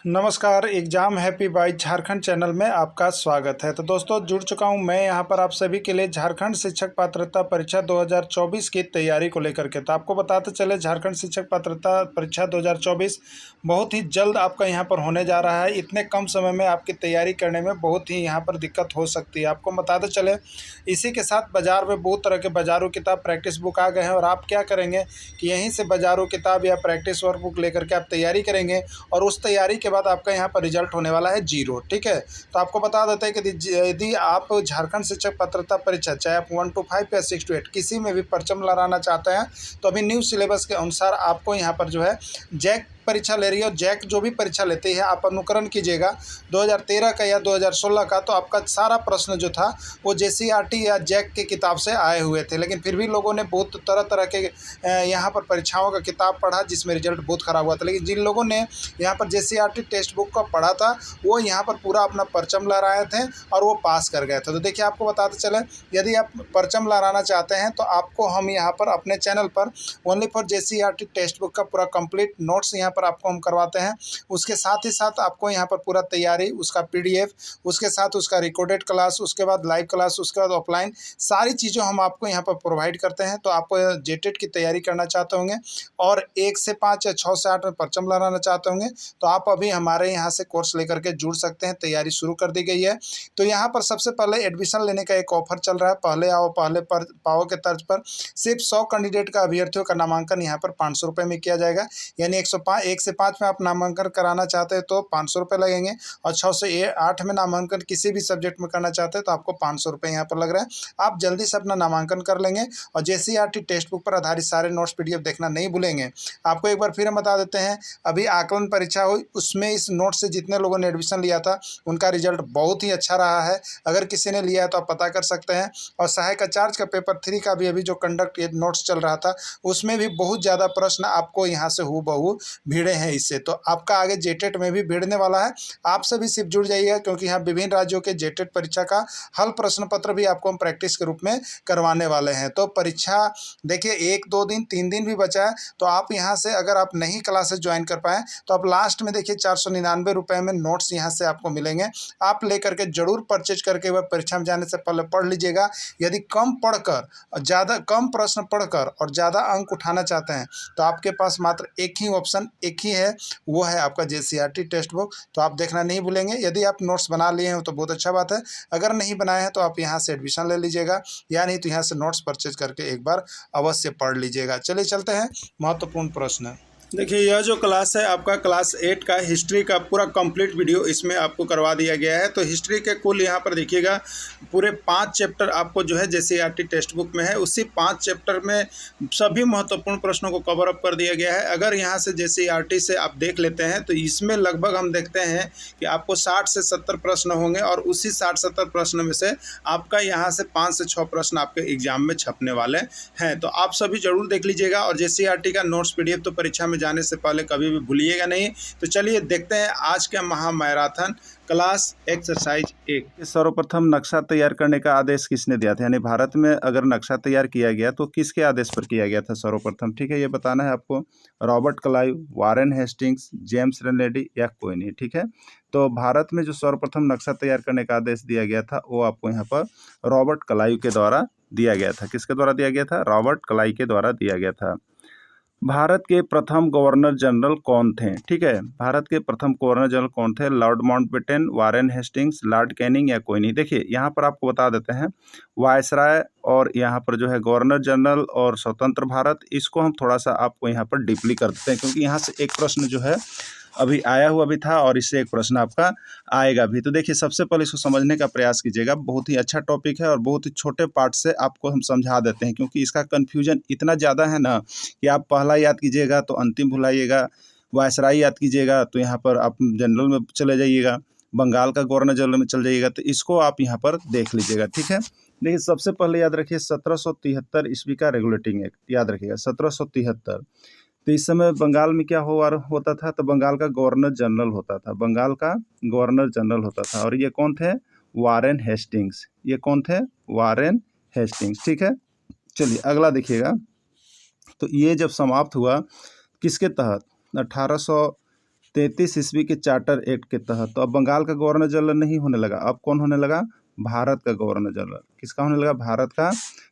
नमस्कार, exam happy by Jharkhand channel में आपका स्वागत है। तो दोस्तों जुड़ चुका हूं मैं यहां पर आप सभी के लिए झारखंड शिक्षक पात्रता परीक्षा 2024 की तैयारी को लेकर के। तो आपको बताते चले झारखंड शिक्षक पात्रता परीक्षा 2024 बहुत ही जल्द आपका यहां पर होने जा रहा है। इतने कम समय में आपकी तैयारी करने में बहुत ही यहां पर दिक्कत हो सकती है। आपको बताते चले इसी के साथ बाज़ार में बहुत तरह के बाज़ारू किताब प्रैक्टिस बुक आ गए हैं और आप क्या करेंगे कि यहीं से बाज़ारू किताब या प्रैक्टिस वर्क बुक लेकर के आप तैयारी करेंगे और उस तैयारी के बाद आपका यहाँ पर रिजल्ट होने वाला है 0। ठीक है, तो आपको बता देते हैं कि यदि आप झारखंड शिक्षक पात्रता परीक्षा चाहे आप 1 to 5 या 6 to 8 किसी में भी परचम लहराना चाहते हैं तो अभी न्यू सिलेबस के अनुसार आपको यहाँ पर जो है जैक परीक्षा ले रही है और जैक जो भी परीक्षा लेती है आप अनुकरण कीजिएगा 2013 का या 2016 का। तो आपका सारा प्रश्न जो था वो जेसीईआरटी या जैक की किताब से आए हुए थे, लेकिन फिर भी लोगों ने बहुत तरह तरह के यहाँ पर परीक्षाओं का किताब पढ़ा जिसमें रिजल्ट बहुत ख़राब हुआ था। लेकिन जिन लोगों ने यहाँ पर जेसीईआरटी टेक्स्ट बुक का पढ़ा था वो यहाँ पर पूरा अपना परचम लहराए थे और वो पास कर गए थे। तो देखिए आपको बताते चले यदि आप परचम लहराना चाहते हैं तो आपको हम यहाँ पर अपने चैनल पर only for JCERT text book का पूरा कंप्लीट नोट्स यहाँ पर आपको हम करवाते हैं। उसके साथ ही साथ आपको यहाँ पर पूरा तैयारी उसका पीडीएफ, उसके साथ उसका रिकॉर्डेड क्लास, उसके बाद लाइव क्लास, उसके बाद ऑफलाइन सारी चीज़ें हम आपको यहाँ पर प्रोवाइड करते हैं। तो आप जेटेट की तैयारी करना चाहते होंगे और 1 से 5 या 6 से 8 में परचम लहराना चाहते होंगे तो आप अभी हमारे यहाँ से कोर्स लेकर के जुड़ सकते हैं। तैयारी शुरू कर दी गई है। तो यहाँ पर सबसे पहले एडमिशन लेने का एक ऑफर चल रहा है, पहले आओ पहले पर पाओ के तर्ज पर सिर्फ 100 कैंडिडेट का अभ्यर्थियों का नामांकन यहाँ पर 500 रुपये में किया जाएगा। यानी 1 से 5 में आप नामांकन कराना चाहते हैं तो 500 रुपये लगेंगे और 6 से 8 में नामांकन किसी भी सब्जेक्ट में करना चाहते हैं तो आपको 500 रुपये यहाँ पर लग रहा है। आप जल्दी से अपना नामांकन कर लेंगे और जेसीईआरटी टेक्स्ट बुक पर आधारित सारे नोट्स पीडीएफ देखना नहीं भूलेंगे। आपको एक बार फिर हम बता देते हैं अभी आकलन परीक्षा हुई उसमें इस नोट से जितने लोगों ने एडमिशन लिया था उनका रिजल्ट बहुत ही अच्छा रहा है। अगर किसी ने लिया है तो आप पता कर सकते हैं। और सहायक आचार्य का पेपर 3 का भी अभी जो कंडक्ट नोट्स चल रहा था उसमें भी बहुत ज़्यादा प्रश्न आपको यहाँ से हूबहू भिड़े हैं इससे। तो आपका आगे जेटेट में भी भिड़ने वाला है। आप सभी सिर्फ जुड़ जाइएगा क्योंकि यहाँ विभिन्न राज्यों के जेटेट परीक्षा का हल प्रश्न पत्र भी आपको हम प्रैक्टिस के रूप में करवाने वाले हैं। तो परीक्षा देखिए 1-2 दिन 3 दिन भी बचा है तो आप यहाँ से अगर आप नहीं क्लासेस ज्वाइन कर पाएँ तो आप लास्ट में देखिए 499 रुपये में नोट्स यहाँ से आपको मिलेंगे। आप लेकर के जरूर परचेज करके वह परीक्षा में जाने से पहले पढ़ लीजिएगा। यदि कम पढ़कर ज़्यादा कम प्रश्न पढ़कर और ज़्यादा अंक उठाना चाहते हैं तो आपके पास मात्र एक ही ऑप्शन एक ही है, वो है आपका जेसीईआरटी टेक्स्ट बुक। तो आप देखना नहीं भूलेंगे। यदि आप नोट्स बना लिए हैं तो बहुत अच्छा बात है, अगर नहीं बनाए हैं तो आप यहाँ से एडमिशन ले लीजिएगा या नहीं तो यहाँ से नोट्स परचेज करके एक बार अवश्य पढ़ लीजिएगा। चलिए चलते हैं महत्वपूर्ण प्रश्न। देखिए यह जो क्लास है आपका क्लास 8 का हिस्ट्री का पूरा कंप्लीट वीडियो इसमें आपको करवा दिया गया है। तो हिस्ट्री के कुल यहाँ पर देखिएगा पूरे 5 चैप्टर आपको जो है जेसीईआरटी टेक्स्ट बुक में है, उसी 5 चैप्टर में सभी महत्वपूर्ण प्रश्नों को कवर अप कर दिया गया है। अगर यहाँ से जेसीईआरटी से आप देख लेते हैं तो इसमें लगभग हम देखते हैं कि आपको 60 से 70 प्रश्न होंगे और उसी 60-70 प्रश्न में से आपका यहाँ से 5 से 6 प्रश्न आपके एग्जाम में छपने वाले हैं। तो आप सभी जरूर देख लीजिएगा और जेसीईआरटी का नोट्स पीडीएफ तो परीक्षा में जाने से पहले कभी भी भूलिएगा नहीं। तो चलिए देखते हैं आज का महामैराथन क्लास एक्सरसाइज 1। सर्वप्रथम नक्शा तैयार करने का आदेश किसने दिया था, यानी भारत में अगर नक्शा तैयार किया गया तो किसके आदेश पर किया गया था सर्वप्रथम। ठीक है, ये बताना है आपको। Robert Clive, Warren Hastings, James रेनलेडी या कोई नहीं। ठीक है, तो भारत में जो सर्वप्रथम नक्शा तैयार करने का आदेश दिया गया था वो आपको यहाँ पर रॉबर्ट क्लाइव के द्वारा दिया गया था। किसके द्वारा दिया गया था? रॉबर्ट क्लाइव के द्वारा दिया गया था। भारत के प्रथम गवर्नर जनरल कौन थे? ठीक है, भारत के प्रथम गवर्नर जनरल कौन थे? Lord Mountbatten, Warren Hastings, Lord Canning या कोई नहीं। देखिए यहाँ पर आपको बता देते हैं वायसराय और यहाँ पर जो है गवर्नर जनरल और स्वतंत्र भारत, इसको हम थोड़ा सा आपको यहाँ पर डीपली कर देते हैं क्योंकि यहाँ से एक प्रश्न जो है अभी आया हुआ भी था और इससे एक प्रश्न आपका आएगा भी। तो देखिए सबसे पहले इसको समझने का प्रयास कीजिएगा। बहुत ही अच्छा टॉपिक है और बहुत ही छोटे पार्ट से आपको हम समझा देते हैं क्योंकि इसका कन्फ्यूजन इतना ज़्यादा है ना कि आप पहला याद कीजिएगा तो अंतिम भुलाइएगा, वायसराय याद कीजिएगा तो यहाँ पर आप जनरल में चले जाइएगा, बंगाल का गवर्नर जनरल में चल जाइएगा। तो इसको आप यहाँ पर देख लीजिएगा। ठीक है, देखिए सबसे पहले याद रखिए 1773 ईस्वी का रेगुलेटिंग एक्ट याद रखिएगा 1773। तो इस समय बंगाल में क्या होता था? तो बंगाल का गवर्नर जनरल होता था, बंगाल का गवर्नर जनरल होता था और ये कौन थे? Warren Hastings. ये कौन थे? Warren Hastings. ठीक है, चलिए अगला देखिएगा। तो ये जब समाप्त हुआ किसके तहत? 1800 1933 ईस्वी के चार्टर एक्ट के तहत। तो अब बंगाल का गवर्नर जनरल नहीं होने लगा, अब कौन होने लगा? भारत का गवर्नर जनरल। किसका होने लगा? भारत का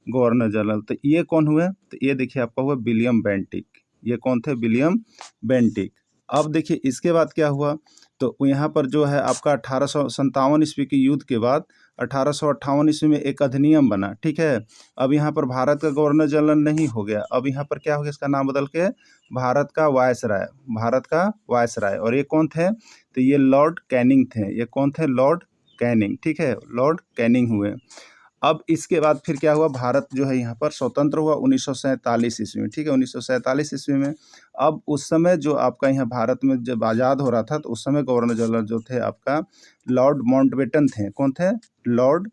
गवर्नर जनरल। तो ये कौन हुए? तो ये देखिए आपका हुआ विलियम बेंटिक। ये कौन थे? William Bentinck. अब देखिए इसके बाद क्या हुआ, तो यहाँ पर जो है आपका 1857 ईस्वी के युद्ध के बाद 1858 ईस्वी में एक अधिनियम बना, ठीक है। अब यहाँ पर भारत का गवर्नर जनरल नहीं हो गया, अब यहाँ पर क्या हो गया, इसका नाम बदल के भारत का वायसराय, भारत का वायसराय। और ये कौन थे? तो ये लॉर्ड कैनिंग थे। ये कौन थे? लॉर्ड कैनिंग, ठीक है, लॉर्ड कैनिंग हुए। अब इसके बाद फिर क्या हुआ, भारत जो है यहाँ पर स्वतंत्र हुआ 1947 ईस्वी में, ठीक है, 1947 ईस्वी में। अब उस समय जो आपका यहाँ भारत में जब आज़ाद हो रहा था, तो उस समय गवर्नर जनरल जो थे आपका लॉर्ड माउंटबेटन थे। कौन थे? लॉर्ड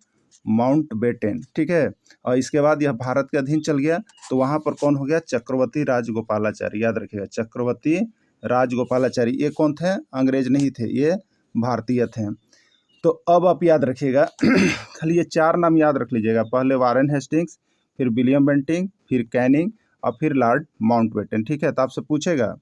माउंटबेटन, ठीक है। और इसके बाद यह भारत के अधीन चल गया, तो वहाँ पर कौन हो गया? चक्रवर्ती राजगोपालाचारी। याद रखिएगा, चक्रवर्ती राजगोपालाचारी। ये कौन थे? अंग्रेज नहीं थे, ये भारतीय थे। तो अब आप याद रखिएगा खाली ये 4 नाम याद रख लीजिएगा, पहले वारेन हेस्टिंग्स, फिर विलियम बेंटिक, फिर कैनिंग और फिर लॉर्ड माउंटबेटन, ठीक है। तो आपसे पूछेगा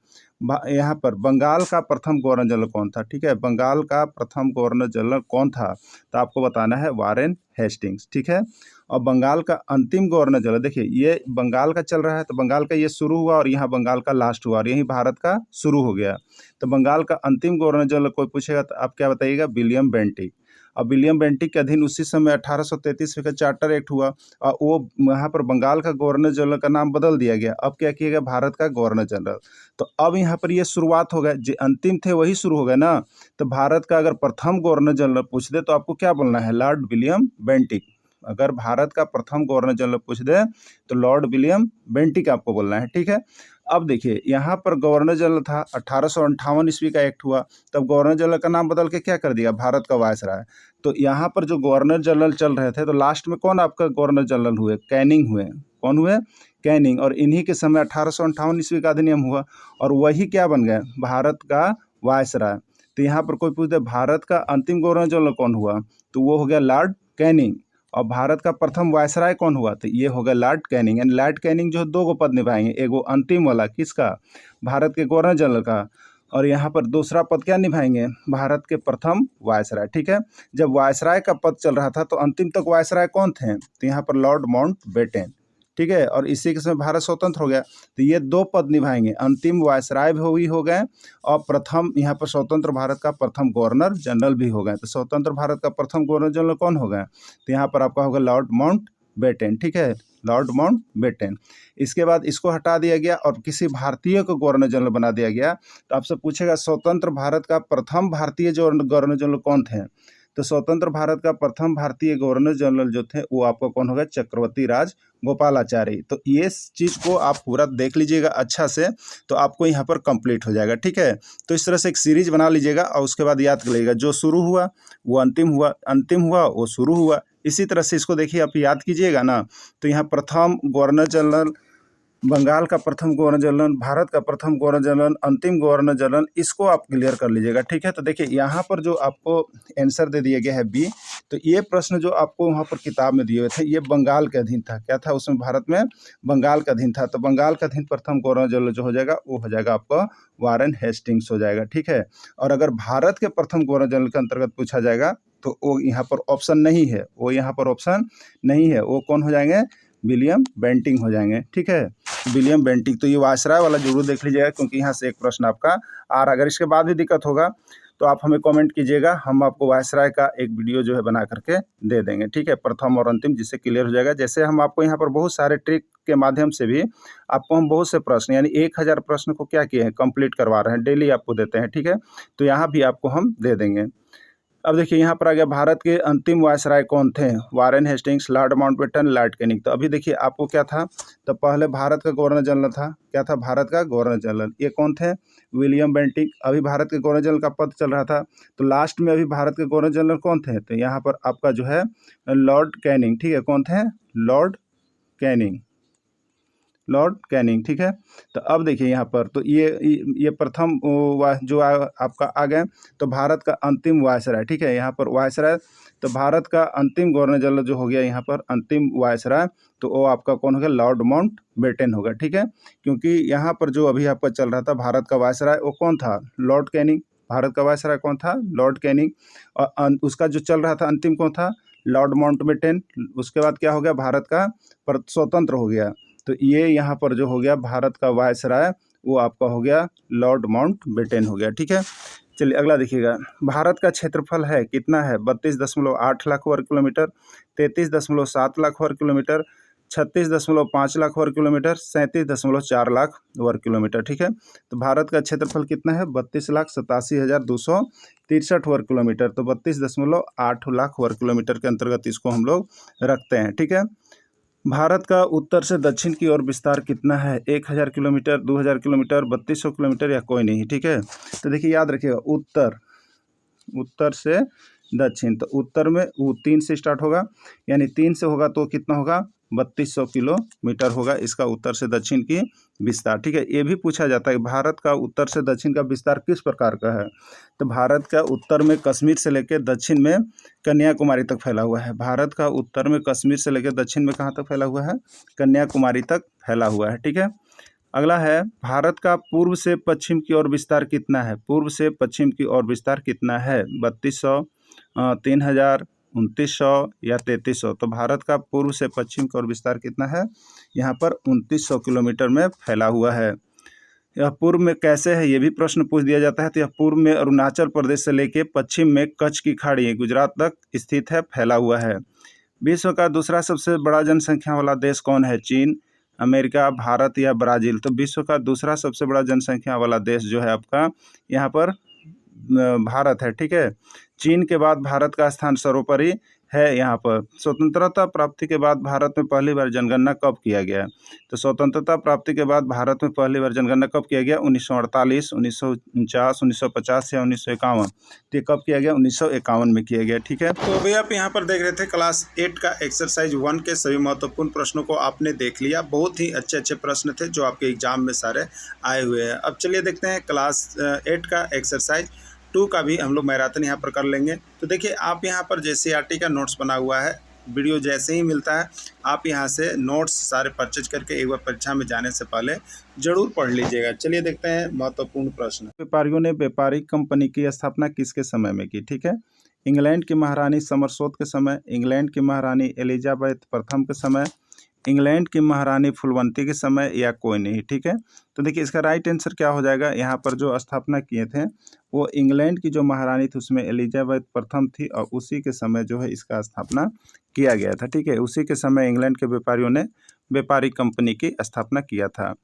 यहाँ पर बंगाल का प्रथम गवर्नर जनरल कौन था, ठीक है, बंगाल का प्रथम गवर्नर जनरल कौन था? तो आपको बताना है वारेन हेस्टिंग्स, ठीक है। और बंगाल का अंतिम गवर्नर जनरल, देखिए ये बंगाल का चल रहा है, तो बंगाल का ये शुरू हुआ और यहाँ बंगाल का लास्ट हुआ और यहीं भारत का शुरू हो गया। तो बंगाल का अंतिम गवर्नर जनरल कोई पूछेगा तो आप क्या बताइएगा? William Bentinck. अब विलियम बेंटिक के अधीन उसी समय 1833 का चार्टर एक्ट हुआ और वो यहाँ पर बंगाल का गवर्नर जनरल का नाम बदल दिया गया। अब क्या किया गया? भारत का गवर्नर जनरल। तो अब यहाँ पर ये शुरुआत हो गया, जो अंतिम थे वही शुरू हो गए ना। तो भारत का अगर प्रथम गवर्नर जनरल पूछ दे तो आपको क्या बोलना है? Lord William Bentinck. अगर भारत का प्रथम गवर्नर जनरल पूछ दे तो लॉर्ड विलियम बेंटिक आपको बोलना है, ठीक है। अब देखिए यहाँ पर गवर्नर जनरल था, 1858 ईस्वी का एक्ट हुआ, तब गवर्नर जनरल का नाम बदल के क्या कर दिया? भारत का वायसराय। तो यहाँ पर जो गवर्नर जनरल चल रहे थे, तो लास्ट में कौन आपका गवर्नर जनरल हुए? कैनिंग हुए। कौन हुए? कैनिंग। और इन्हीं के समय 1858 ईस्वी का अधिनियम हुआ और वही क्या बन गए? भारत का वायसराय। तो यहाँ पर कोई पूछते भारत का अंतिम गवर्नर जनरल कौन हुआ, तो वो हो गया लॉर्ड कैनिंग। और भारत का प्रथम वायसराय कौन हुआ, तो ये होगा Lord Canning. And Lord Canning जो 2 पद निभाएंगे, एक वो अंतिम वाला किसका? भारत के गवर्नर जनरल का, और यहाँ पर दूसरा पद क्या निभाएंगे? भारत के प्रथम वायसराय, ठीक है। जब वायसराय का पद चल रहा था तो अंतिम तक वायसराय कौन थे? तो यहाँ पर लॉर्ड माउंटबेटन, ठीक है। और इसी के समय भारत स्वतंत्र हो गया, तो ये 2 पद निभाएंगे, अंतिम वायसराय भी हो गए और प्रथम यहाँ पर स्वतंत्र भारत का प्रथम गवर्नर जनरल भी हो गए। तो स्वतंत्र भारत का प्रथम गवर्नर जनरल कौन हो गए? तो यहाँ पर आपका होगा लॉर्ड माउंटबेटन, ठीक है, लॉर्ड माउंटबेटन। इसके बाद इसको हटा दिया गया और किसी भारतीय को गवर्नर जनरल बना दिया गया। तो आपसे पूछेगा स्वतंत्र भारत का प्रथम भारतीय जो गवर्नर जनरल कौन थे? तो स्वतंत्र भारत का प्रथम भारतीय गवर्नर जनरल जो थे वो आपका कौन होगा? चक्रवर्ती राजगोपालाचारी। तो ये चीज़ को आप पूरा देख लीजिएगा अच्छा से, तो आपको यहाँ पर कंप्लीट हो जाएगा, ठीक है। तो इस तरह से एक सीरीज बना लीजिएगा और उसके बाद याद कर लीजिएगा, जो शुरू हुआ वो अंतिम हुआ, अंतिम हुआ वो शुरू हुआ। इसी तरह से इसको देखिए, आप याद कीजिएगा ना। तो यहाँ प्रथम गवर्नर जनरल, बंगाल का प्रथम गवर्नर जनरल, भारत का प्रथम गवर्नर जनरल, अंतिम गवर्नर जनरल, इसको आप क्लियर कर लीजिएगा, ठीक है। तो देखिए यहाँ पर जो आपको आंसर दे दिया गया है बी, तो ये प्रश्न जो आपको वहाँ पर किताब में दिए हुए थे, ये बंगाल के अधीन था। क्या था उसमें? भारत में बंगाल का अधीन था। तो बंगाल का अधीन प्रथम गवर्नर जनरल जो हो जाएगा वो हो जाएगा आपका वारेन हेस्टिंग्स हो जाएगा, ठीक है। और अगर भारत के प्रथम गवर्नर जनरल के अंतर्गत पूछा जाएगा तो वो यहाँ पर ऑप्शन नहीं है, वो यहाँ पर ऑप्शन नहीं है, वो कौन हो जाएंगे? विलियम बेंटिक हो जाएंगे, ठीक है, विलियम बेंटिक। तो ये वायसराय वाला जरूर देख लीजिएगा क्योंकि यहाँ से एक प्रश्न आपका आ रहा है। अगर इसके बाद भी दिक्कत होगा तो आप हमें कमेंट कीजिएगा, हम आपको वायसराय का एक वीडियो जो है बना करके दे देंगे, ठीक है, प्रथम और अंतिम, जिससे क्लियर हो जाएगा। जैसे हम आपको यहाँ पर बहुत सारे ट्रिक के माध्यम से भी आपको हम बहुत से प्रश्न यानी 1000 प्रश्न को क्या किए हैं? कंप्लीट करवा रहे हैं, डेली आपको देते हैं, ठीक है। तो यहाँ भी आपको हम दे देंगे। अब देखिए यहाँ पर आ गया, भारत के अंतिम वायसराय कौन थे? Warren Hastings, Lord Mountbatten, Lord Canning. तो अभी देखिए आपको क्या था, तो पहले भारत का गवर्नर जनरल था, क्या था? भारत का गवर्नर जनरल। ये कौन थे? William Bentinck. अभी भारत के गवर्नर जनरल का पद चल रहा था, तो लास्ट में अभी भारत के गवर्नर जनरल कौन थे? तो यहाँ पर आपका जो है लॉर्ड कैनिंग, ठीक है। कौन थे? लॉर्ड कैनिंग, लॉर्ड कैनिंग, ठीक है। तो अब देखिए यहाँ पर तो ये प्रथम आपका आ गए तो भारत का अंतिम वायसराय, ठीक है। यहाँ पर वायसराय तो भारत का अंतिम गवर्नर जनरल जो हो गया यहाँ पर अंतिम वायसराय, तो वो आपका कौन हो गया, लॉर्ड माउंटबेटन होगा, ठीक है। क्योंकि यहाँ पर जो अभी आपका चल रहा था भारत का वायसराय वो कौन था, लॉर्ड कैनिंग। भारत का वायसराय कौन था, लॉर्ड कैनिंग। और उसका जो चल रहा था अंतिम कौन था, लॉर्ड माउंटबेटन। उसके बाद क्या हो गया, भारत का स्वतंत्र हो गया। तो ये यहाँ पर जो हो गया भारत का वायसराय वो आपका हो गया लॉर्ड माउंटबेटन हो गया, ठीक है। चलिए अगला देखिएगा, भारत का क्षेत्रफल है कितना है, 32.8 लाख वर्ग किलोमीटर, 33.7 लाख वर्ग किलोमीटर, 36.5 लाख वर्ग किलोमीटर, 37.4 लाख वर्ग किलोमीटर, ठीक है। तो भारत का क्षेत्रफल कितना है, 32,87,263 वर्ग किलोमीटर। तो 32.8 लाख वर्ग किलोमीटर के अंतर्गत इसको हम लोग रखते हैं, ठीक है। भारत का उत्तर से दक्षिण की ओर विस्तार कितना है, 1000 किलोमीटर, 2000 किलोमीटर, 3200 किलोमीटर या कोई नहीं, ठीक है। तो देखिए याद रखिएगा, उत्तर से दक्षिण, तो उत्तर में वो 3 से स्टार्ट होगा, यानी 3 से होगा तो कितना होगा, 3200 किलोमीटर होगा इसका उत्तर से दक्षिण की विस्तार, ठीक है। ये भी पूछा जाता है कि भारत का उत्तर से दक्षिण का विस्तार किस प्रकार का है। तो भारत का उत्तर में कश्मीर से लेकर दक्षिण में कन्याकुमारी तक फैला हुआ है। भारत का उत्तर में कश्मीर से लेकर दक्षिण में कहाँ तक फैला हुआ है, कन्याकुमारी तक फैला हुआ है, ठीक है। अगला है, भारत का पूर्व से पश्चिम की ओर विस्तार कितना है, पूर्व से पश्चिम की ओर विस्तार कितना है, 3200, 3000, 2900 या 3300। तो भारत का पूर्व से पश्चिम की ओर विस्तार कितना है, यहाँ पर 2900 किलोमीटर में फैला हुआ है। यह पूर्व में कैसे है, ये भी प्रश्न पूछ दिया जाता है। तो यह पूर्व में अरुणाचल प्रदेश से लेकर पश्चिम में कच्छ की खाड़ी गुजरात तक स्थित है, फैला हुआ है। विश्व का दूसरा सबसे बड़ा जनसंख्या वाला देश कौन है, चीन, अमेरिका, भारत या ब्राज़ील। तो विश्व का दूसरा सबसे बड़ा जनसंख्या वाला देश जो है आपका यहाँ पर भारत है, ठीक है। चीन के बाद भारत का स्थान सर्वोपरि है। यहाँ पर स्वतंत्रता प्राप्ति के बाद भारत में पहली बार जनगणना कब किया गया, तो स्वतंत्रता प्राप्ति के बाद भारत में पहली बार जनगणना कब किया गया, 1948, 1949, 1950 या 1951। तो ये कब किया गया, 1951 में किया गया, ठीक है। तो अभी आप यहाँ पर देख रहे थे क्लास 8 का एक्सरसाइज 1 के सभी महत्वपूर्ण प्रश्नों को आपने देख लिया। बहुत ही अच्छे अच्छे प्रश्न थे जो आपके एग्जाम में सारे आए हुए हैं। अब चलिए देखते हैं क्लास 8 का एक्सरसाइज 2 का भी हम लोग मैराथन यहाँ पर कर लेंगे। तो देखिए आप यहाँ पर JCERT का नोट्स बना हुआ है, वीडियो जैसे ही मिलता है आप यहाँ से नोट्स सारे परचेज करके एक बार परीक्षा में जाने से पहले जरूर पढ़ लीजिएगा। चलिए देखते हैं महत्वपूर्ण प्रश्न। व्यापारियों ने व्यापारिक कंपनी की स्थापना किसके समय में की, ठीक है। इंग्लैंड की महारानी समरसोत के समय, इंग्लैंड की महारानी एलिजाबेथ प्रथम के समय, इंग्लैंड की महारानी फुलवंती के समय या कोई नहीं, ठीक है। तो देखिए इसका राइट आंसर क्या हो जाएगा, यहाँ पर जो स्थापना किए थे वो इंग्लैंड की जो महारानी थी उसमें एलिजाबेथ प्रथम थी और उसी के समय जो है इसका स्थापना किया गया था, ठीक है। उसी के समय इंग्लैंड के व्यापारियों ने व्यापारिक कंपनी की स्थापना किया था।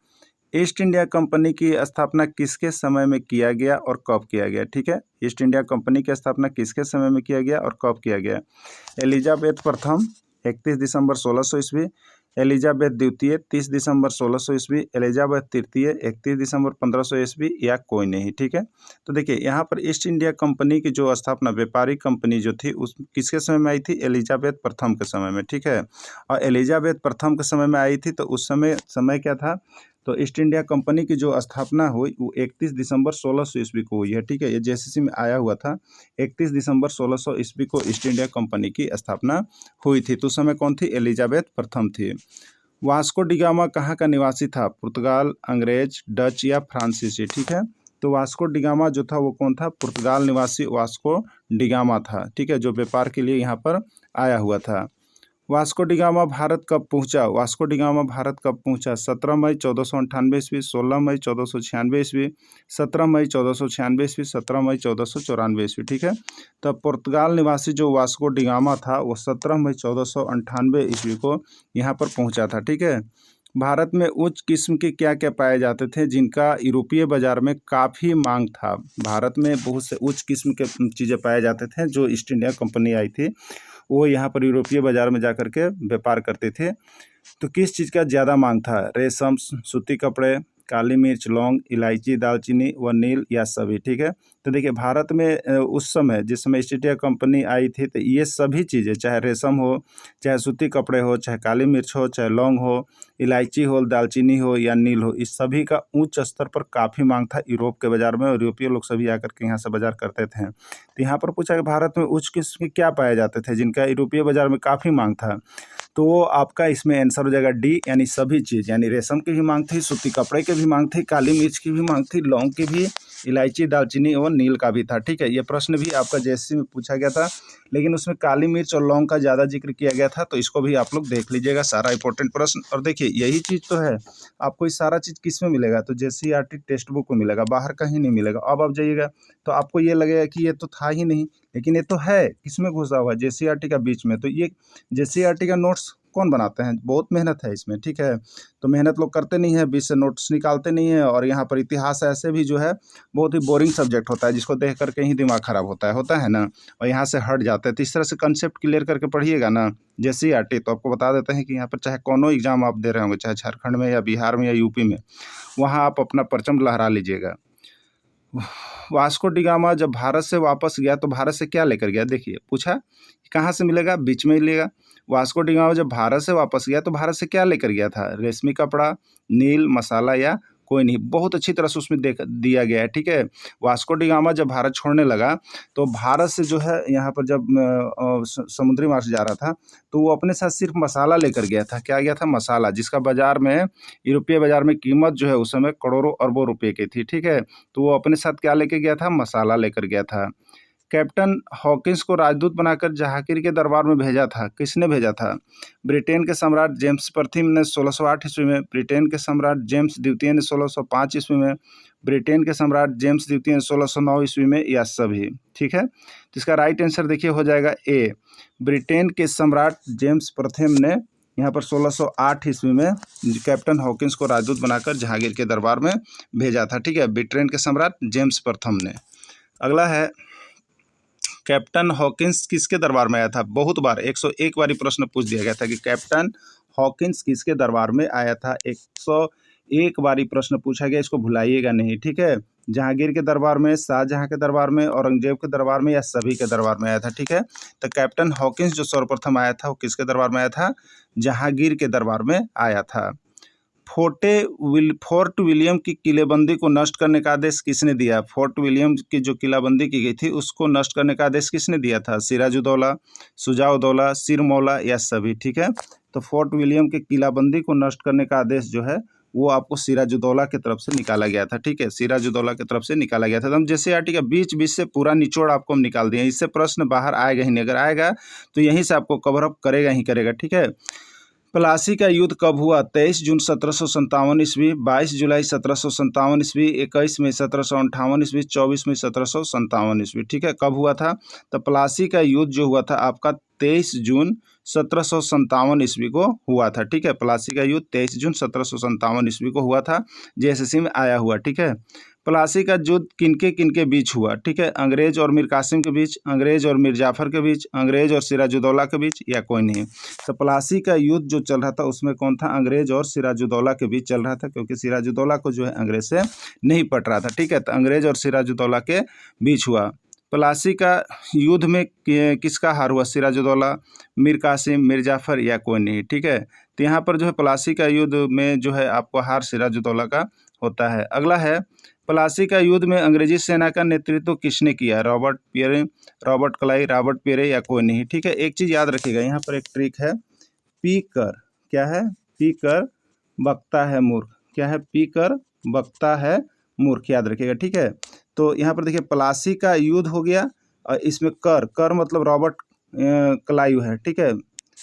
ईस्ट इंडिया कंपनी की स्थापना किसके समय में किया गया और कब किया गया, ठीक है। ईस्ट इंडिया कंपनी की स्थापना किसके समय में किया गया और कब किया गया, एलिजाबेथ प्रथम 31 दिसंबर 1600 ईस्वी, एलिजाबेथ द्वितीय 30 दिसंबर 1600 ईस्वी, एलिजाबेथ तृतीय 31 दिसंबर 1500 ईस्वी या कोई नहीं, ठीक है। तो देखिए यहाँ पर ईस्ट इंडिया कंपनी की जो स्थापना व्यापारिक कंपनी जो थी उस किसके समय में आई थी, एलिजाबेथ प्रथम के समय में, ठीक है। और एलिजाबेथ प्रथम के समय में आई थी तो उस समय क्या था, तो ईस्ट इंडिया कंपनी की जो स्थापना हुई वो 31 दिसंबर 1600 ईस्वी को हुई है, ठीक है। ये JCC में आया हुआ था, 31 दिसंबर 1600 ईस्वी को ईस्ट इंडिया कंपनी की स्थापना हुई थी। तो उस समय कौन थी, एलिजाबेथ प्रथम थी। वास्को डिगामा कहाँ का निवासी था, पुर्तगाल, अंग्रेज, डच या फ्रांसीसी, ठीक है। तो वास्को डिगामा जो था वो कौन था, पुर्तगाल निवासी वास्को डिगामा था, ठीक है, जो व्यापार के लिए यहाँ पर आया हुआ था। वास्को डिगामा भारत कब पहुंचा, वास्को डिगामा भारत कब पहुंचा, 17 मई 1498 ईस्वी, 16 मई 1496 ईस्वी, 17 मई 1496 ईस्वी, 17 मई 1494 ईस्वी, ठीक है। तब पुर्तगाल निवासी जो वास्को डिगामा था वो 17 मई 1498 ईस्वी को यहाँ पर पहुँचा था, ठीक है। भारत में उच्च किस्म के क्या क्या पाए जाते थे जिनका यूरोपीय बाजार में काफ़ी मांग था। भारत में बहुत से उच्च किस्म के चीज़ें पाए जाते थे जो ईस्ट इंडिया कंपनी आई थी वो यहाँ पर यूरोपीय बाज़ार में जाकर के व्यापार करते थे। तो किस चीज़ का ज़्यादा मांग था, रेशम, सूती कपड़े, काली मिर्च, लौंग, इलायची, दालचीनी व नील या सभी, ठीक है। तो देखिए भारत में उस समय जिस समय ईस्ट इंडिया कंपनी आई थी तो ये सभी चीज़ें, चाहे रेशम हो, चाहे सूती कपड़े हो, चाहे काली मिर्च हो, चाहे लौंग हो इलायची हो, दालचीनी हो या नील हो, इस सभी का उच्च स्तर पर काफ़ी मांग था यूरोप के बाज़ार में और यूरोपीय लोग सभी आकर के यहाँ से बाज़ार करते थे। तो यहाँ पर पूछा कि भारत में उच्च किस्म के क्या पाए जाते थे जिनका यूरोपीय बाज़ार में काफ़ी मांग था? तो वो आपका इसमें आंसर हो जाएगा डी, यानी सभी चीज़, यानी रेशम की भी मांग थी, सूती कपड़े की भी मांग थी, काली मिर्च की भी मांग थी, लौंग की भी, इलायची, दालचीनी और नील का भी था। ठीक है, ये प्रश्न भी आपका जेएसएससी में पूछा गया था, लेकिन उसमें काली मिर्च और लौंग का ज़्यादा जिक्र किया गया था, तो इसको भी आप लोग देख लीजिएगा, सारा इंपॉर्टेंट प्रश्न। और देखिए यही चीज़ तो है, आपको ये सारा चीज़ किस में मिलेगा? तो जेसीईआरटी टेक्स्ट बुक में मिलेगा, बाहर कहीं नहीं मिलेगा। अब आप जाइएगा तो आपको ये लगेगा कि ये तो था ही नहीं, लेकिन ये तो है, किसमें घुसा हुआ है? जेसीईआरटी का बीच में। तो ये जेसीईआरटी का नोट्स कौन बनाते हैं? बहुत मेहनत है इसमें, ठीक है। तो मेहनत लोग करते नहीं है, बीच से नोट्स निकालते नहीं है, और यहाँ पर इतिहास ऐसे भी जो है बहुत ही बोरिंग सब्जेक्ट होता है, जिसको देख करके ही दिमाग खराब होता है ना, और यहाँ से हट जाते हैं। तो इस तरह से कंसेप्ट क्लियर करके पढ़िएगा ना जेसीईआरटी, तो आपको बता देते हैं कि यहाँ पर चाहे कोनो एग्जाम आप दे रहे होंगे, चाहे झारखंड में या बिहार में या यूपी में, वहाँ आप अपना परचम लहरा लीजिएगा। वास्को डी गामा जब भारत से वापस गया तो भारत से क्या लेकर गया? देखिए पूछा कहाँ से मिलेगा, बीच में ही मिलेगा। वास्को डी गामा जब भारत से वापस गया तो भारत से क्या लेकर गया था? रेशमी कपड़ा, नील, मसाला या कोई नहीं। बहुत अच्छी तरह से उसमें देख दिया गया है, ठीक है। वास्को डी गामा जब भारत छोड़ने लगा तो भारत से जो है यहाँ पर जब समुद्री मार्ग से जा रहा था तो वो अपने साथ सिर्फ मसाला लेकर गया था। क्या गया था? मसाला, जिसका बाजार में, यूरोपीय बाजार में कीमत जो है उस समय करोड़ों अरबों रुपए की थी, ठीक है। तो वो अपने साथ क्या लेकर गया था? मसाला लेकर गया था। कैप्टन हॉकिंस को राजदूत बनाकर जहांगीर के दरबार में भेजा था, किसने भेजा था? ब्रिटेन के सम्राट जेम्स प्रथम ने 1608 ईस्वी में, ब्रिटेन के सम्राट जेम्स द्वितीय ने 1605 ईस्वी में, ब्रिटेन के सम्राट जेम्स द्वितीय ने 1609 ईस्वी में, या सभी? ठीक है, तो इसका राइट आंसर देखिए हो जाएगा ए, ब्रिटेन के सम्राट जेम्स प्रथम ने यहाँ पर 1608 ईस्वी में कैप्टन हॉकिंस को राजदूत बनाकर जहांगीर के दरबार में भेजा था, ठीक है, ब्रिटेन के सम्राट जेम्स प्रथम ने। अगला है, कैप्टन हॉकिंस किसके दरबार में आया था? बहुत बार 101 बारी प्रश्न पूछ दिया गया था कि कैप्टन हॉकिंस किसके दरबार में आया था। 101 बारी प्रश्न पूछा गया, इसको भुलाइएगा नहीं, ठीक है। जहांगीर के दरबार में, शाहजहां के दरबार में, औरंगजेब के दरबार में, या सभी के दरबार में आया था, ठीक है। तो कैप्टन हॉकिंस जो सर्वप्रथम आया था वो किसके दरबार में आया था? जहांगीर के दरबार में आया था। फोर्ट विलियम की किलेबंदी को नष्ट करने का आदेश किसने दिया? फोर्ट विलियम की जो किलाबंदी की गई थी उसको नष्ट करने का आदेश किसने दिया था? सिराजुद्दौला, शुजाउद्दौला, सिरमौला, या सभी? ठीक है, तो फोर्ट विलियम की किलाबंदी को नष्ट करने का आदेश जो है वो आपको सिराजुद्दौला की तरफ से निकाला गया था, ठीक है, सिराजुद्दौला की तरफ से निकाला गया था। तो हम जेसीईआरटी का बीच बीच से पूरा निचोड़ आपको हम निकाल दिए, इससे प्रश्न बाहर आएगा ही नहीं, अगर आएगा तो यहीं से आपको कवर अप करेगा ही करेगा, ठीक है। प्लासी का युद्ध कब हुआ? 23 जून 1757 ईस्वी, 22 जुलाई 1757 ईस्वी, 21 मई 1758 ईस्वी, 24 मई 1757 ईस्वी, ठीक है। कब हुआ था? तो प्लासी का युद्ध जो हुआ था आपका 23 जून 1757 ईस्वी को हुआ था, ठीक है। प्लासी का युद्ध 23 जून 1757 ईस्वी को हुआ था, जेएसएससी में आया हुआ, ठीक है। प्लासी का युद्ध किनके किनके बीच हुआ? ठीक है, अंग्रेज और मीर कासिम के बीच, अंग्रेज और मीर जाफर के बीच, अंग्रेज और सिराजुद्दौला के बीच, या कोई नहीं। तो प्लासी का युद्ध जो चल रहा था उसमें कौन था? अंग्रेज और सिराजुद्दौला के बीच चल रहा था, क्योंकि सिराजुद्दौला को जो है अंग्रेज से नहीं पट रहा था, ठीक है। तो अंग्रेज और सिराजुद्दौला के बीच हुआ। प्लासी का युद्ध में किसका हार हुआ? सिराजुद्दौला, मीर कासिम, मीर जाफर, या कोई नहीं, ठीक है। तो यहाँ पर जो है प्लासी का युद्ध में जो है आपको हार सिराजुद्दौला का होता है। अगला है, प्लासी का युद्ध में अंग्रेजी सेना का नेतृत्व किसने किया? Robert Peary, Robert Clive, Robert Peary, या कोई नहीं, ठीक है। एक चीज़ याद रखिएगा, यहाँ पर एक ट्रिक है, पी कर, क्या है? पी कर बकता है मूर्ख, क्या है? पी कर बकता है मूर्ख, याद रखिएगा, ठीक है। तो यहाँ पर देखिए प्लासी का युद्ध हो गया, और इसमें कर मतलब रॉबर्ट क्लाइव है, ठीक है,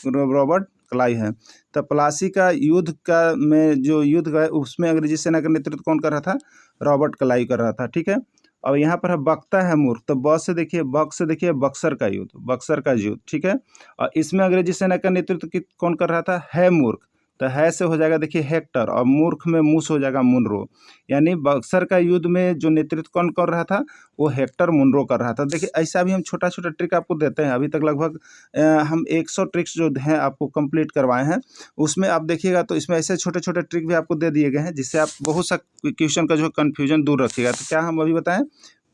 रॉबर्ट क्लाइव है। तो प्लासी का युद्ध का में जो युद्ध है उसमें अंग्रेजी सेना का नेतृत्व कौन कर रहा था? रॉबर्ट क्लाइव कर रहा था, ठीक है। और यहाँ पर है बकता है मूर्ख, तो ब से देखिए, बक से देखिए बक्सर का युद्ध, बक्सर का युद्ध, ठीक है। और इसमें अंग्रेजी सेना का नेतृत्व कौन कर रहा था? है मूर्ख, तो है से हो जाएगा देखिए हेक्टर, और मूर्ख में मूस हो जाएगा मुनरो, यानी बक्सर का युद्ध में जो नेतृत्व कौन कर रहा था? वो हेक्टर मुनरो कर रहा था। देखिए ऐसा भी हम छोटा छोटा ट्रिक आपको देते हैं, अभी तक लगभग हम 100 ट्रिक्स जो हैं आपको कंप्लीट करवाए हैं, उसमें आप देखिएगा तो इसमें ऐसे छोटे छोटे ट्रिक भी आपको दे दिए गए हैं, जिससे आप बहुत सा क्वेश्चन का जो कन्फ्यूजन दूर रखिएगा। तो क्या हम अभी बताएं?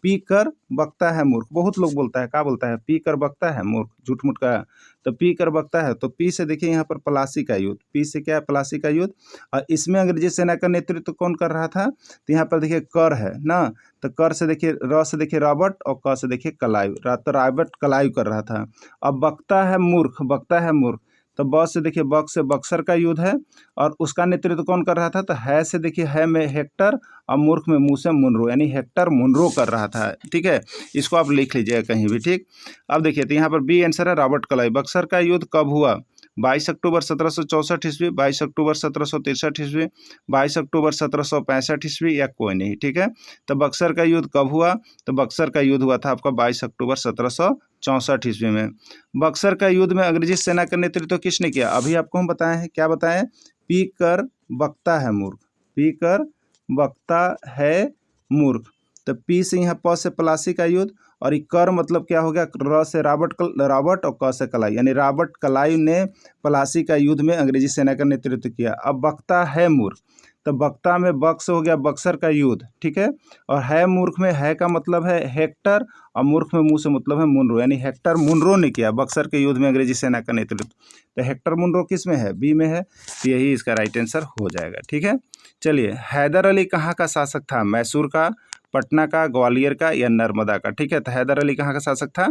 पी कर बकता है मूर्ख। बहुत लोग बोलता है, क्या बोलता है, पी कर बकता है मूर्ख, झूठ मूठ का। तो पी कर बकता है, तो पी से देखिए यहाँ पर प्लासी का युद्ध, पी से क्या है, प्लासी का युद्ध। और इसमें अंग्रेजी सेना का नेतृत्व कौन कर रहा था, तो यहाँ पर देखिए कर है ना, तो कर से देखिए, र से देखिए रॉबर्ट और क से देखिए क्लाइव, तो रॉबर्ट क्लाइव कर रहा था। अब बकता है मूर्ख, बकता है मूर्ख, तो ब से देखिए बक से बक्सर का युद्ध है, और उसका नेतृत्व कौन कर रहा था, तो है से देखिए है में हेक्टर और मूर्ख में मुंह से मुनरो, यानी हेक्टर मुनरो कर रहा था। ठीक है, इसको आप लिख लीजिएगा कहीं भी। ठीक, अब देखिए तो यहाँ पर बी आंसर है रॉबर्ट क्लाइव। बक्सर का युद्ध कब हुआ, 22 अक्टूबर 1764 ईस्वी, 22 अक्टूबर 1763 ईस्वी, 22 अक्टूबर 1765 ईस्वी, या कोई नहीं। ठीक है, तो बक्सर का युद्ध कब हुआ, तो बक्सर का युद्ध हुआ था आपका 22 अक्टूबर 1764 ईस्वी में। बक्सर का युद्ध में अंग्रेजी सेना का नेतृत्व किसने किया, अभी आपको हम बताए हैं, क्या बताएं, पी कर बकता है मूर्ख, पी कर बकता है मूर्ख। तो पी से यहाँ प से प्लासी का युद्ध, और ये कर मतलब क्या हो गया, र से रॉबर्ट और क से क्लाइव, यानी रॉबर्ट क्लाइव ने प्लासी का युद्ध में अंग्रेजी सेना का नेतृत्व किया। अब बकता है मूर्ख, तो बकता में बक से हो गया बक्सर का युद्ध। ठीक है, और है मूर्ख में है का मतलब है हेक्टर, और मूर्ख में मुंह से मतलब है मुनरो, यानी हेक्टर मुनरो ने किया बक्सर के युद्ध में अंग्रेजी सेना का नेतृत्व। तो हेक्टर मुनरो किस में है, बी में है, तो यही इसका राइट आंसर हो जाएगा। ठीक है, चलिए, हैदर अली कहाँ का शासक था, मैसूर का, पटना का, ग्वालियर का, या नर्मदा का। ठीक है, तो हैदर अली कहाँ का शासक था,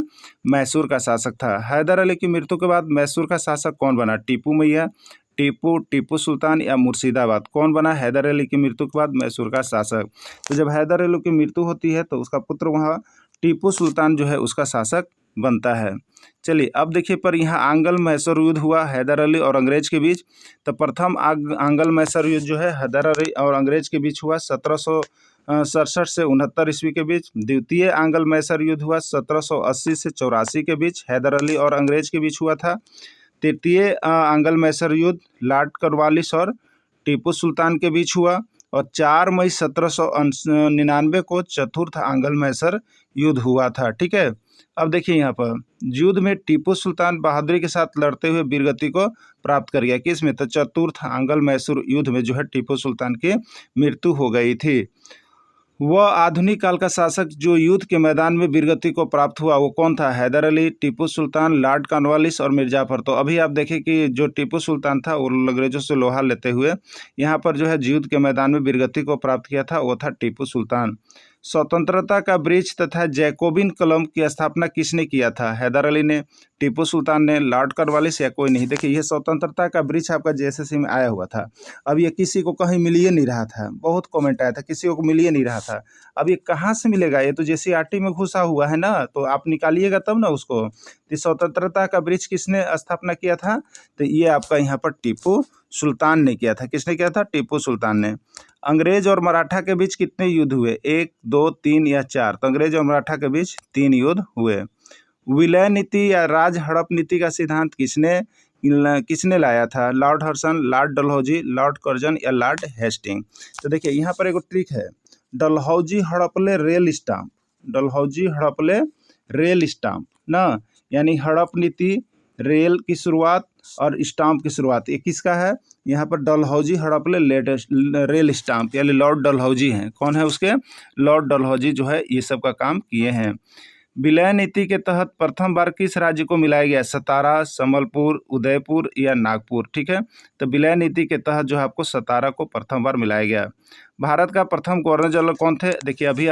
मैसूर का शासक था। हैदर अली की मृत्यु के बाद मैसूर का शासक कौन बना, टीपू मैया, टीपू सुल्तान, या मुर्शिदाबाद। कौन बना हैदर अली की मृत्यु के बाद मैसूर का शासक, तो जब हैदर अली की मृत्यु होती है तो उसका पुत्र वहाँ टीपू सुल्तान जो है उसका शासक बनता है। चलिए, अब देखिए पर यहाँ आंगल मैसूर युद्ध हुआ हैदर अली और अंग्रेज के बीच। तो प्रथम आंगल मैसूर युद्ध जो है हैदर अली और अंग्रेज के बीच हुआ 1767 से 69 ईस्वी के बीच। द्वितीय आंगल मैसूर युद्ध हुआ 1780 से 84 के बीच, हैदर अली और अंग्रेज के बीच हुआ था। तृतीय आंगल मैसूर युद्ध लॉर्ड कॉर्नवालिस और टीपू सुल्तान के बीच हुआ, और 4 मई 1799 को चतुर्थ आंगल मैसूर युद्ध हुआ था। ठीक है, अब देखिए यहाँ पर युद्ध में टीपू सुल्तान बहादुरी के साथ लड़ते हुए वीरगति को प्राप्त कर गया, किस में, तो चतुर्थ आंगल मैसूर युद्ध में जो है टीपू सुल्तान की मृत्यु हो गई थी। वह आधुनिक काल का शासक जो युद्ध के मैदान में वीरगति को प्राप्त हुआ वो कौन था, हैदर अली, टीपू सुल्तान, लॉर्ड कॉर्नवालिस और मिर्जाफर। तो अभी आप देखें कि जो टीपू सुल्तान था वो अंग्रेजों से लोहा लेते हुए यहाँ पर जो है युद्ध के मैदान में वीरगति को प्राप्त किया था, वो था टीपू सुल्तान। स्वतंत्रता का वृक्ष तथा जैकोबिन कलम की स्थापना किसने किया था, हैदर अली ने, टीपू सुल्तान ने, लॉर्ड कॉर्नवालिस, या कोई नहीं। देखिए ये स्वतंत्रता का वृक्ष आपका जेएसएससी में आया हुआ था। अब ये किसी को कहीं मिल ही नहीं रहा था, बहुत कमेंट आया था किसी को मिल ही नहीं रहा था। अब ये कहाँ से मिलेगा, ये तो जेसीईआरटी में घुसा हुआ है ना, तो आप निकालिएगा तब ना उसको। तो स्वतंत्रता का वृक्ष किसने स्थापना किया था, तो ये आपका यहाँ पर टीपू सुल्तान ने किया था। किसने किया था, टीपू सुल्तान ने। अंग्रेज और मराठा के बीच कितने युद्ध हुए, 1, 2, 3 या 4। तो अंग्रेज और मराठा के बीच 3 युद्ध हुए। विलय नीति या राज हड़प नीति का सिद्धांत किसने लाया था, लॉर्ड हर्सन, लॉर्ड डलहौजी, लॉर्ड कर्जन, या लॉर्ड हेस्टिंग। तो देखिए यहाँ पर एक ट्रिक है, डलहौजी हड़पले रेल स्टाम्प, डलहौजी हड़पले रेल स्टाम्प ना, यानी हड़प नीति, रेल की शुरुआत और स्टाम्प की शुरुआत, ये किसका है, यहाँ पर डलहौजी हड़पले रेल स्टाम्प, यानी लॉर्ड डलहौजी हैं। कौन है उसके, लॉर्ड डलहौजी जो है ये सब का काम किए हैं। विलय नीति के तहत प्रथम बार किस राज्य को मिलाया गया, सतारा, संबलपुर, उदयपुर, या नागपुर। ठीक है, तो विलय नीति के तहत जो है आपको सतारा को प्रथम बार मिलाया गया। भारत का प्रथम गवर्नर जनरल कौन थे, देखिए अभी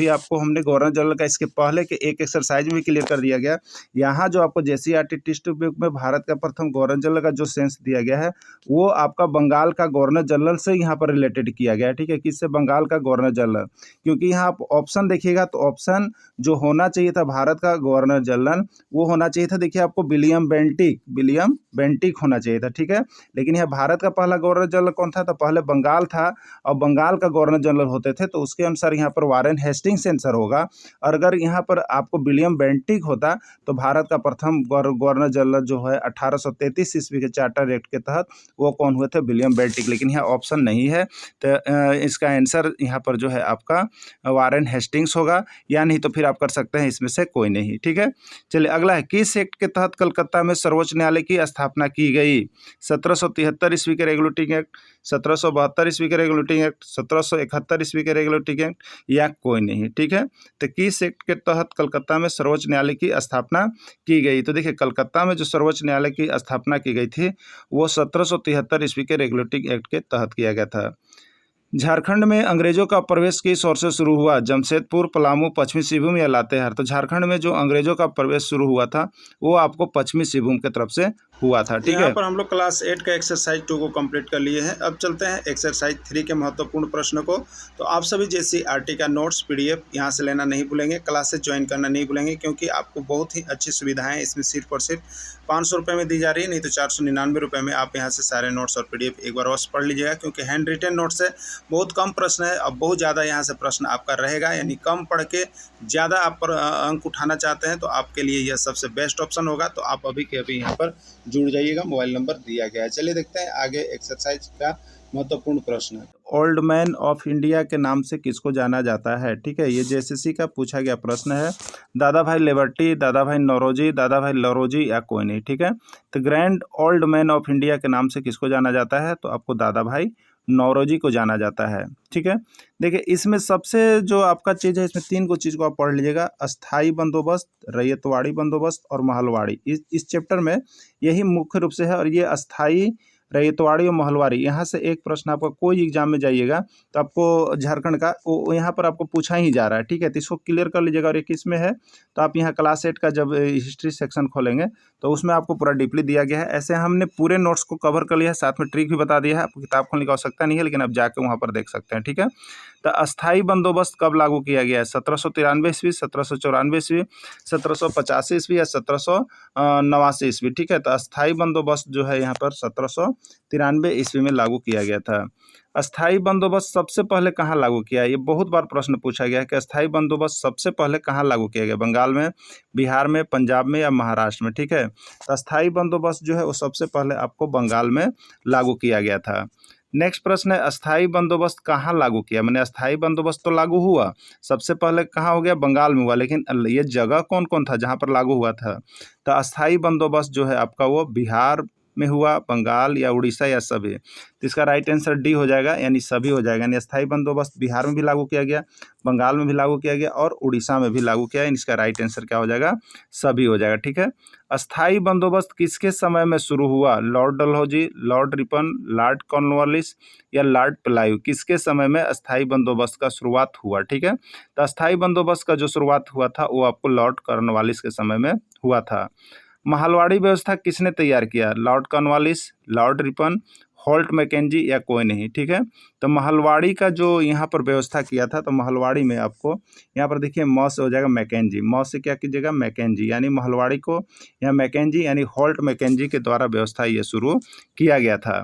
आपको हमने गवर्नर जनरल का इसके पहले के एक एक्सरसाइज में क्लियर कर दिया गया। यहाँ जो आपको जेसीईआरटी टेक्स्ट बुक में भारत का प्रथम गवर्नर जनरल का जो सेंस दिया गया है वो आपका बंगाल का गवर्नर जनरल से यहाँ पर रिलेटेड किया गया है। ठीक है, किससे, बंगाल का गवर्नर जनरल, क्योंकि यहाँ आप ऑप्शन देखिएगा तो ऑप्शन जो होना चाहिए था भारत का गवर्नर जनरल वो होना चाहिए था, देखिए आपको विलियम बेंटिक होना चाहिए था। ठीक है, लेकिन यहाँ भारत का पहला गवर्नर जनरल कौन था, तो पहले बंगाल था, और बंगाल का गवर्नर जनरल होते थे, तो उसके अनुसार यहाँ पर वारेन हेस्टिंग्स आंसर होगा। और अगर यहाँ पर आपको विलियम बेंटिक होता तो भारत का प्रथम गवर्नर जनरल जो है 1833 ईस्वी के चार्टर एक्ट के तहत वो कौन हुए थे, विलियम बेंटिक। लेकिन यहाँ ऑप्शन नहीं है, तो इसका आंसर यहाँ पर जो है आपका वारेन हेस्टिंग्स होगा, या नहीं तो फिर आप कर सकते हैं इसमें से कोई नहीं। ठीक है, चलिए अगला है, किस एक्ट के तहत कलकत्ता में सर्वोच्च न्यायालय की स्थापना की गई, 1773 ईस्वी के रेगुलेटिंग एक्ट, 1772 ईस्वी के रेगुलेटिंग एक्ट, 1771 ईस्वी के रेगुलेटिंग एक्ट या कोई नहीं, ठीक है। तो किस एक्ट के तहत कलकत्ता में सर्वोच्च न्यायालय की स्थापना की गई? तो देखिए, कलकत्ता में जो सर्वोच्च न्यायालय की स्थापना की गई थी वो 1773 ईस्वी के रेगुलेटिंग एक्ट के तहत किया गया था। झारखंड में अंग्रेजों का प्रवेश किस ओर से शुरू हुआ? जमशेदपुर, पलामू, पश्चिमी सिंहभूम या लातेहार? तो झारखंड में जो अंग्रेजों का प्रवेश शुरू हुआ था वो आपको पश्चिमी सिंहभूम की तरफ से हुआ था, ठीक है। यहाँ पर हम लोग क्लास 8 का एक्सरसाइज 2 को कंप्लीट कर लिए हैं। अब चलते हैं एक्सरसाइज 3 के महत्वपूर्ण प्रश्न को। तो आप सभी JCERT का नोट्स PDF यहाँ से लेना नहीं भूलेंगे, क्लासेस ज्वाइन करना नहीं भूलेंगे, क्योंकि आपको बहुत ही अच्छी सुविधाएं इसमें सिर्फ और सिर्फ 500 रुपये में दी जा रही है, नहीं तो 499 रुपये में आप यहाँ से सारे नोट्स और PDF एक बार अवश्य पढ़ लीजिएगा, क्योंकि हैंड रिटेन नोट्स है, बहुत कम प्रश्न है। अब बहुत ज़्यादा यहाँ से प्रश्न आपका रहेगा, यानी कम पढ़ के ज़्यादा आप पर अंक उठाना चाहते हैं तो आपके लिए यह सबसे बेस्ट ऑप्शन होगा। तो आप अभी के अभी यहाँ पर जुड़ जाइएगा, मोबाइल नंबर दिया गया है। चलिए देखते हैं आगे एक्सरसाइज का महत्वपूर्ण प्रश्न। ओल्ड मैन ऑफ इंडिया के नाम से किसको जाना जाता है? ठीक है, ये JSSC का पूछा गया प्रश्न है। दादा भाई लिबर्टी, दादा भाई नौरोजी, दादा भाई लौरोजी या कोई नहीं, ठीक है। तो grand old man of India के नाम से किसको जाना जाता है? तो आपको दादा भाई नौरोजी को जाना जाता है, ठीक है। देखिए, इसमें सबसे जो आपका चीज़ है, इसमें 3 को चीज़ को आप पढ़ लीजिएगा: अस्थाई बंदोबस्त, रैयतवाड़ी बंदोबस्त और महलवाड़ी। इस चैप्टर में यही मुख्य रूप से है। और ये अस्थाई, रैयतवाड़ी और महलवाड़ी, यहाँ से एक प्रश्न आपका कोई एग्जाम में जाइएगा तो आपको झारखंड का वो यहाँ पर आपको पूछा ही जा रहा है, ठीक है। तो इसको क्लियर कर लीजिएगा। और एक इसमें है, तो आप यहाँ क्लास 8 का जब हिस्ट्री सेक्शन खोलेंगे तो उसमें आपको पूरा डीपली दिया गया है। ऐसे हमने पूरे नोट्स को कवर कर लिया है, साथ में ट्रिक भी बता दिया है। आपको किताब खोलने की आवश्यकता नहीं है, लेकिन आप जाके वहाँ पर देख सकते हैं, ठीक है। तो अस्थाई बंदोबस्त कब लागू किया गया है? 1793 ईस्वी, 1794 ईस्वी, 1785 ईस्वी या 1789 ईस्वी, ठीक है। तो अस्थाई बंदोबस्त जो है यहाँ पर 1793 ईस्वी में लागू किया गया था। अस्थाई बंदोबस्त सबसे पहले कहाँ लागू किया? ये बहुत बार प्रश्न पूछा गया है कि अस्थाई बंदोबस्त सबसे पहले कहाँ लागू किया गया? बंगाल में, बिहार में, पंजाब में या महाराष्ट्र में, ठीक है। तो अस्थाई बंदोबस्त जो है वो सबसे पहले आपको बंगाल में लागू किया गया था। नेक्स्ट प्रश्न है, अस्थाई बंदोबस्त कहाँ लागू किया? मैंने अस्थाई बंदोबस्त तो लागू हुआ, सबसे पहले कहाँ हो गया? बंगाल में हुआ, लेकिन ये जगह कौन कौन था जहाँ पर लागू हुआ था? तो अस्थाई बंदोबस्त जो है आपका वो बिहार में हुआ, बंगाल या उड़ीसा या सभी। तो इसका राइट आंसर डी हो जाएगा, यानी सभी हो जाएगा। यानी अस्थाई बंदोबस्त बिहार में भी लागू किया गया, बंगाल में भी लागू किया गया और उड़ीसा में भी लागू किया। इसका राइट आंसर क्या हो जाएगा? सभी हो जाएगा, ठीक है। अस्थाई बंदोबस्त किसके समय में शुरू हुआ? Lord Dalhousie, Lord Ripon, Lord Cornwallis या लॉर्ड क्लाइव? किसके समय में अस्थाई बंदोबस्त का शुरुआत हुआ, ठीक है। तो अस्थाई बंदोबस्त का जो शुरुआत हुआ था वो आपको लॉर्ड कॉर्नवालिस के समय में हुआ था। महलवाड़ी व्यवस्था किसने तैयार किया? Lord Cornwallis, Lord Ripon, Holt Mackenzie या कोई नहीं, ठीक है। तो महलवाड़ी का जो यहाँ पर व्यवस्था किया था, तो महलवाड़ी में आपको यहाँ पर देखिए म से हो जाएगा मैकेंजी, म से क्या कीजिएगा? मैकेंजी, यानी महलवाड़ी को यहाँ मैकेंजी यानी होल्ट मैकेंजी के द्वारा व्यवस्था ये शुरू किया गया था।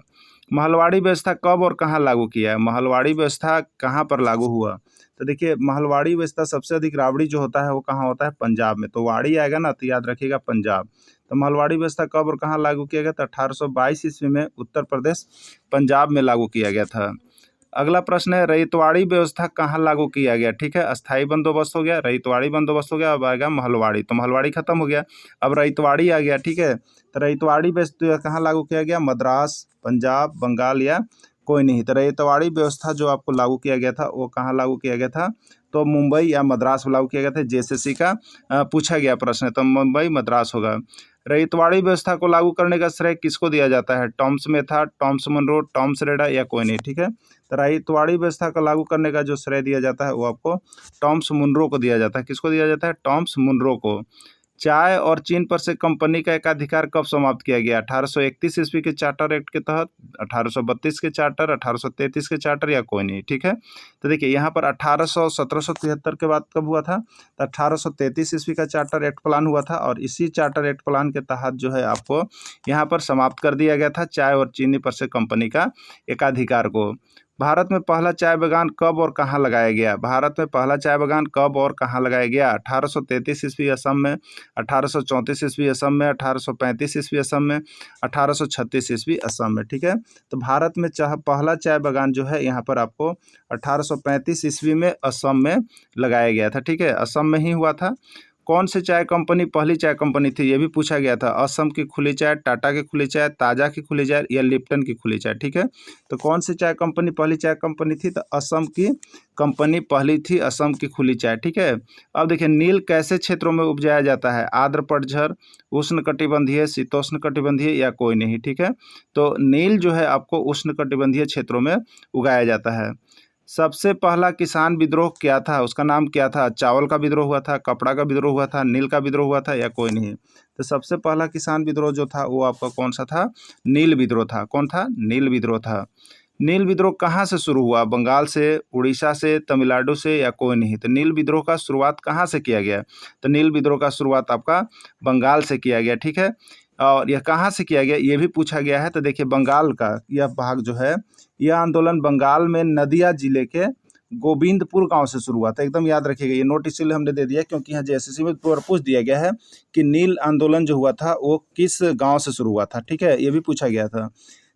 महलवाड़ी व्यवस्था कब और कहाँ लागू किया है? महलवाड़ी व्यवस्था कहाँ पर लागू हुआ? तो देखिए, महलवाड़ी व्यवस्था सबसे अधिक राबड़ी जो होता है वो कहाँ होता है? पंजाब में। तो वाड़ी आएगा ना, तो याद रखिएगा पंजाब। तो महलवाड़ी व्यवस्था कब और कहाँ लागू किया गया? तो 1822 ईस्वी में उत्तर प्रदेश, पंजाब में लागू किया गया था। अगला प्रश्न है, रैयतवाड़ी व्यवस्था कहाँ लागू किया गया? ठीक है, अस्थाई बंदोबस्त हो गया, रैयतवाड़ी बंदोबस्त हो गया, अब आएगा महलवाड़ी। तो महलवाड़ी खत्म हो गया, अब रैयतवाड़ी आ गया, ठीक है। तो रैयतवाड़ी व्यवस्था कहाँ लागू किया गया? मद्रास, पंजाब, बंगाल या कोई नहीं। तो रैयतवाड़ी व्यवस्था जो आपको लागू किया गया था वो कहाँ लागू किया गया था? तो मुंबई या मद्रास में लागू किया गया था। JSSC का पूछा गया प्रश्न है, तो मुंबई मद्रास होगा। रैयतवाड़ी व्यवस्था को लागू करने का श्रेय किसको दिया जाता है? टॉमस मेथा, टॉमस मुनरो, टॉमस रेडा या कोई नहीं, ठीक है। तो रैयतवाड़ी व्यवस्था को लागू करने का जो श्रेय दिया जाता है वो आपको टॉमस मुनरो को दिया जाता है। किसको दिया जाता है? टॉमस मुनरो को। चाय और चीन पर से कंपनी का एकाधिकार कब समाप्त किया गया? 1831 ईस्वी के चार्टर एक्ट के तहत, 1832 के चार्टर, 1833 के चार्टर या कोई नहीं, ठीक है। तो देखिए यहाँ पर 1773 के बाद कब हुआ था? तो 1833 ईस्वी का चार्टर एक्ट प्लान हुआ था और इसी चार्टर एक्ट प्लान के तहत जो है आपको यहाँ पर समाप्त कर दिया गया था चाय और चीनी पर से कंपनी का एकाधिकार को। भारत में पहला चाय बागान कब और कहाँ लगाया गया? भारत में पहला चाय बागान कब और कहाँ लगाया गया? 1833 ईस्वी असम में, 1834 ईस्वी असम में, 1835 ईस्वी असम में, 1836 ईस्वी असम में, ठीक है। तो भारत में पहला चाय बागान जो है यहाँ पर आपको 1835 ईस्वी में असम में लगाया गया था, ठीक है, असम में ही हुआ था। कौन सी चाय कंपनी पहली चाय कंपनी थी, ये भी पूछा गया था। असम की खुली चाय, टाटा की खुली चाय, ताजा की खुली चाय या लिप्टन की खुली चाय। ठीक है, तो कौन सी चाय कंपनी पहली चाय कंपनी थी, तो असम की कंपनी पहली थी, असम की खुली चाय। ठीक है, अब देखिए नील कैसे क्षेत्रों में उपजाया जाता है, आर्द्र पतझड़, उष्णकटिबंधीय, शीतोष्ण कटिबंधीय या कोई नहीं। ठीक है, तो नील जो है आपको उष्णकटिबंधीय क्षेत्रों में उगाया जाता है। सबसे पहला किसान विद्रोह क्या था, उसका नाम क्या था, चावल का विद्रोह हुआ था, कपड़ा का विद्रोह हुआ था, नील का विद्रोह हुआ था या कोई नहीं। तो सबसे पहला किसान विद्रोह जो था वो आपका कौन सा था, नील विद्रोह था। कौन था, नील विद्रोह था। नील विद्रोह कहाँ से शुरू हुआ, बंगाल से, उड़ीसा से, तमिलनाडु से या कोई नहीं। तो नील विद्रोह का शुरुआत कहाँ से किया गया, तो नील विद्रोह का शुरुआत आपका बंगाल से किया गया। ठीक है, और यह कहाँ से किया गया ये भी पूछा गया है। तो देखिए बंगाल का यह भाग जो है, यह आंदोलन बंगाल में नदिया जिले के गोविंदपुर गांव से शुरू हुआ था। एकदम याद रखिएगा, ये नोट इसलिए हमने दे दिया क्योंकि यहाँ जेएसएससी में पूछ दिया गया है कि नील आंदोलन जो हुआ था वो किस गांव से शुरू हुआ था। ठीक है, ये भी पूछा गया था।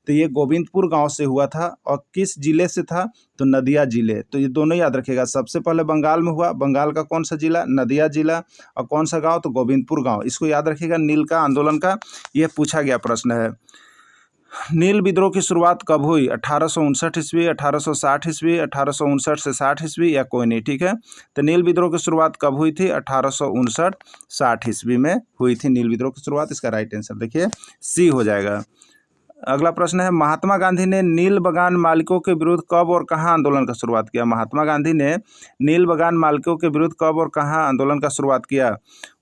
तो ये गोविंदपुर गांव से हुआ था और किस जिले से था, तो नदिया जिले। तो ये दोनों याद रखिएगा, सबसे पहले बंगाल में हुआ, बंगाल का कौन सा जिला, नदिया जिला, और कौन सा गांव, तो गोविंदपुर गांव। इसको याद रखिएगा, नील का आंदोलन का यह पूछा गया प्रश्न है। नील विद्रोह की शुरुआत कब हुई, 1859 ईस्वी, 1860 ईस्वी, 1859 से 60 ईस्वी या कोई नहीं। ठीक है, तो नील विद्रोह की शुरुआत कब हुई थी, 1859-60 ईस्वी में हुई थी नील विद्रोह की शुरुआत। इसका राइट आंसर देखिए सी हो जाएगा। अगला प्रश्न है, महात्मा गांधी ने नील बगान मालिकों के विरुद्ध कब और कहां आंदोलन का शुरुआत किया। महात्मा गांधी ने नील बगान मालिकों के विरुद्ध कब और कहां आंदोलन का शुरुआत किया।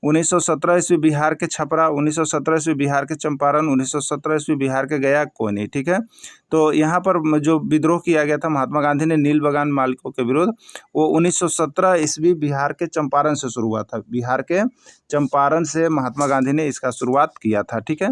1917 ईस्वी बिहार के छपरा, 1917 ईस्वी बिहार के चंपारण, 1917 ईस्वी बिहार के गया, कोई नहीं। ठीक है, तो यहाँ पर जो विद्रोह किया गया था महात्मा गांधी ने नील बगान मालिकों के विरुद्ध, वो 1917 ईस्वी बिहार के चंपारण से शुरू हुआ था। बिहार के चंपारण से महात्मा गांधी ने इसका शुरुआत किया था। ठीक है,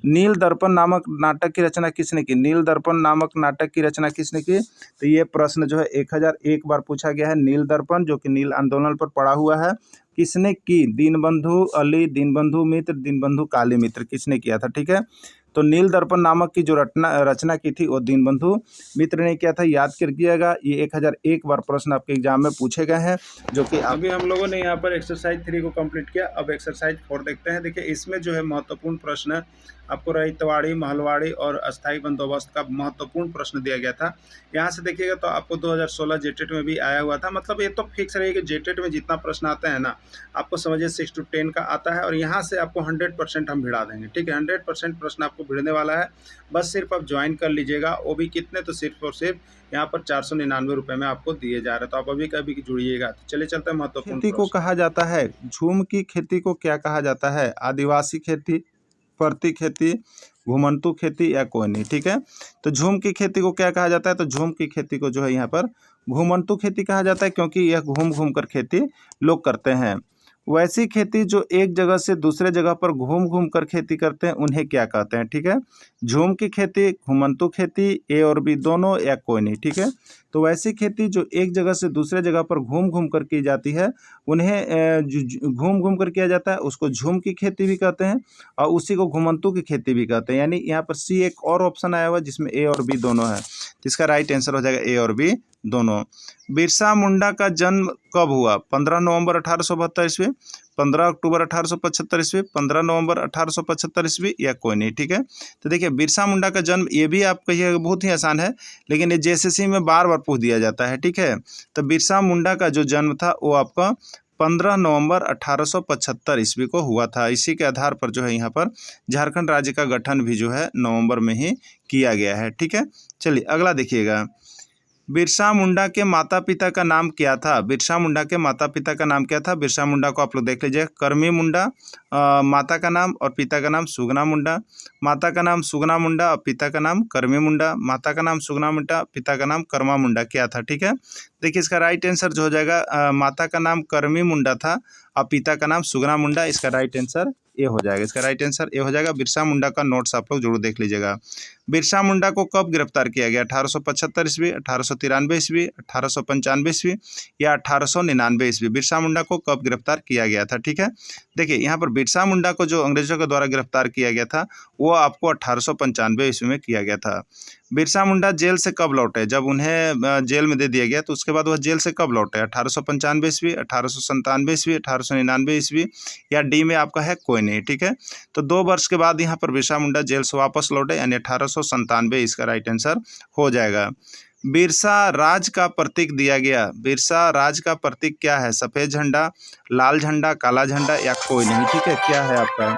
नील दर्पण नामक नाटक की रचना किसने की, नील दर्पण नामक नाटक की रचना किसने की, तो ये प्रश्न जो है 1001 बार पूछा गया है। नील दर्पण जो कि नील आंदोलन पर पड़ा हुआ है, किसने की, दीनबंधु अली, दीनबंधु मित्र, दीनबंधु काली मित्र, किसने किया था। ठीक है, तो नील दर्पण नामक की जो रचना की थी वो दीनबंधु मित्र ने किया था। याद करिएगा, ये 1001 बार प्रश्न आपके एग्जाम में पूछे गए हैं, जो कि अभी हम लोगों ने यहाँ पर एक्सरसाइज 3 को कंप्लीट किया। अब एक्सरसाइज 4 देखते हैं। देखिए इसमें जो है महत्वपूर्ण प्रश्न आपको रईतवाड़ी, महलवाड़ी और अस्थायी बंदोबस्त का महत्वपूर्ण प्रश्न दिया गया था। यहाँ से देखिएगा तो आपको 2016 जेटेट में भी आया हुआ था। मतलब ये तो फिक्स रहेगा कि जेटेट में जितना प्रश्न आता है ना, आपको समझिए 6 to 10 का आता है और यहाँ से आपको 100% हम भिड़ा देंगे। ठीक है, 100% प्रश्न आपको भिड़ने वाला है। बस सिर्फ आप ज्वाइन कर लीजिएगा, वो भी कितने, तो सिर्फ और सिर्फ यहाँ पर 499 रुपये में आपको दिए जा रहे हैं। तो आप अभी कभी जुड़िएगा। तो चलिए चलते हैं महत्वपूर्ण खेती को कहा जाता है, झूम की खेती को क्या कहा जाता है, आदिवासी खेती, परती खेती, घुमंतू खेती या कोई नहीं। ठीक है, तो झूम की खेती को क्या कहा जाता है, तो झूम की खेती को जो है यहाँ पर घुमंतू खेती कहा जाता है, क्योंकि यह घूम घूम कर खेती लोग करते हैं। वैसी खेती जो एक जगह से दूसरे जगह पर घूम घूम कर खेती करते हैं उन्हें क्या कहते हैं। ठीक है, झूम की खेती, घुमंतू खेती, ए और बी दोनों या कोई नहीं। ठीक है, तो वैसी खेती जो एक जगह से दूसरे जगह पर घूम घूम कर की जाती है उन्हें घूम घूम कर किया जाता है, उसको झूम की खेती भी कहते हैं और उसी को घुमंतू की खेती भी कहते हैं। यानी यहाँ पर सी एक और ऑप्शन आया हुआ जिसमें ए और बी दोनों है, जिसका राइट आंसर हो जाएगा ए और बी दोनों। बिरसा मुंडा का जन्म कब हुआ, 15 नवंबर 1872 ईस्वी, 15 अक्टूबर 1875 ईस्वी, 15 नवंबर 1875 ईस्वी या कोई नहीं। ठीक है, तो देखिए बिरसा मुंडा का जन्म, ये भी आप कहिए बहुत ही आसान है, लेकिन ये जेएसएससी में बार बार पूछ दिया जाता है। ठीक है, तो बिरसा मुंडा का जो जन्म था वो आपका 15 नवंबर 1875 ईस्वी को हुआ था। इसी के आधार पर जो है यहाँ पर झारखंड राज्य का गठन भी जो है नवंबर में ही किया गया है। ठीक है, चलिए अगला देखिएगा, बिरसा मुंडा के माता पिता का नाम क्या था, बिरसा मुंडा के माता पिता का नाम क्या था। बिरसा मुंडा को आप लोग देख लीजिए, करमी मुंडा माता का नाम और पिता का नाम सुगना मुंडा, माता का नाम सुगना मुंडा और पिता का नाम करमी मुंडा, माता का नाम सुगना मुंडा, पिता का नाम कर्मा मुंडा क्या था। ठीक है, देखिए इसका राइट आंसर जो हो जाएगा, माता का नाम करमी मुंडा था और पिता का नाम सुगना मुंडा। इसका राइट आंसर ए हो जाएगा, इसका राइट आंसर ए हो जाएगा। बिरसा मुंडा का नोट्स आप लोग जरूर देख लीजिएगा। बिरसा मुंडा को कब गिरफ्तार किया गया, 1875 ईस्वी, 1893 ईस्वी, 1895 ईस्वी या 1899 ईस्वी। बिरसा मुंडा को कब गिरफ्तार किया गया था। ठीक है, देखिए यहाँ पर बिरसा मुंडा को जो अंग्रेजों के द्वारा गिरफ्तार किया गया था वो आपको 1895 ईस्वी में किया गया था। बिरसा मुंडा जेल से कब लौटे? जब उन्हें जेल में दे दिया गया तो उसके बाद वह जेल से कब लौटे? 1895 ईस्वी, 1897 ईस्वी, 1899 ईस्वी, या डी में आपका है कोई नहीं। ठीक है, तो 2 वर्ष के बाद यहाँ पर बिरसा मुंडा जेल से वापस लौटे, यानी 1897 इसका राइट आंसर हो जाएगा। बिरसा राज का प्रतीक दिया गया, बिरसा राज का प्रतीक क्या है? सफ़ेद झंडा, लाल झंडा, काला झंडा, या कोई नहीं। ठीक है, क्या है आपका?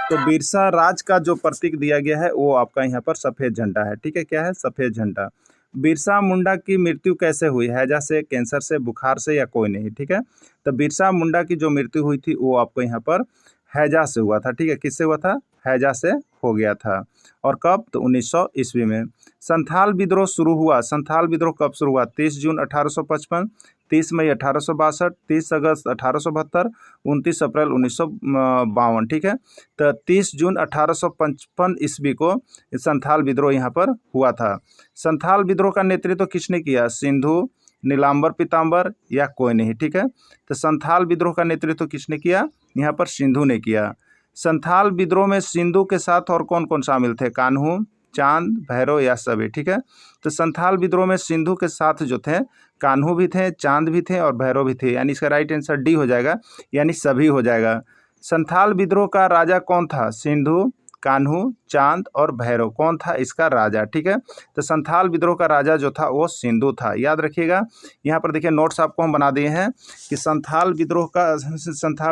तो बिरसा राज का जो प्रतीक दिया गया है वो आपका यहाँ पर सफ़ेद झंडा है। ठीक है, क्या है? सफ़ेद झंडा। बिरसा मुंडा की मृत्यु कैसे हुई? हैजा से, कैंसर से, बुखार से, या कोई नहीं। ठीक है, तो बिरसा मुंडा की जो मृत्यु हुई थी वो आपको यहाँ पर हैजा से हुआ था। ठीक है, किससे हुआ था? हैजा से हो गया था। और कब? तो 1900 ईस्वी में। संथाल विद्रोह शुरू हुआ, संथाल विद्रोह कब शुरू हुआ? 30 जून 1855, 30 मई 1862, 30 अगस्त 1872, 29 अप्रैल 1952। ठीक है, तो 30 जून 1855 ईस्वी को संथाल विद्रोह यहाँ पर हुआ था। संथाल विद्रोह का नेतृत्व किसने किया? सिंधु, नीलांबर पीताम्बर, या कोई नहीं। ठीक है, तो संथाल विद्रोह का नेतृत्व किसने किया? यहाँ पर सिंधु ने किया। संथाल विद्रोह में सिंधु के साथ और कौन कौन शामिल थे? कान्हू, चांद, भैरव, या सभी। ठीक है, तो संथाल विद्रोह में सिंधु के साथ जो थे कान्हू भी थे, चांद भी थे और भैरव भी थे, यानी इसका राइट आंसर डी हो जाएगा, यानी सभी हो जाएगा। संथाल विद्रोह का राजा कौन था? सिंधु, कान्हू, चांद और भैरव, कौन था इसका राजा? ठीक है, तो संथाल विद्रोह का राजा जो था वो सिंधु था, याद रखिएगा। यहाँ पर देखिए नोट्स आपको हम बना दिए हैं कि संथाल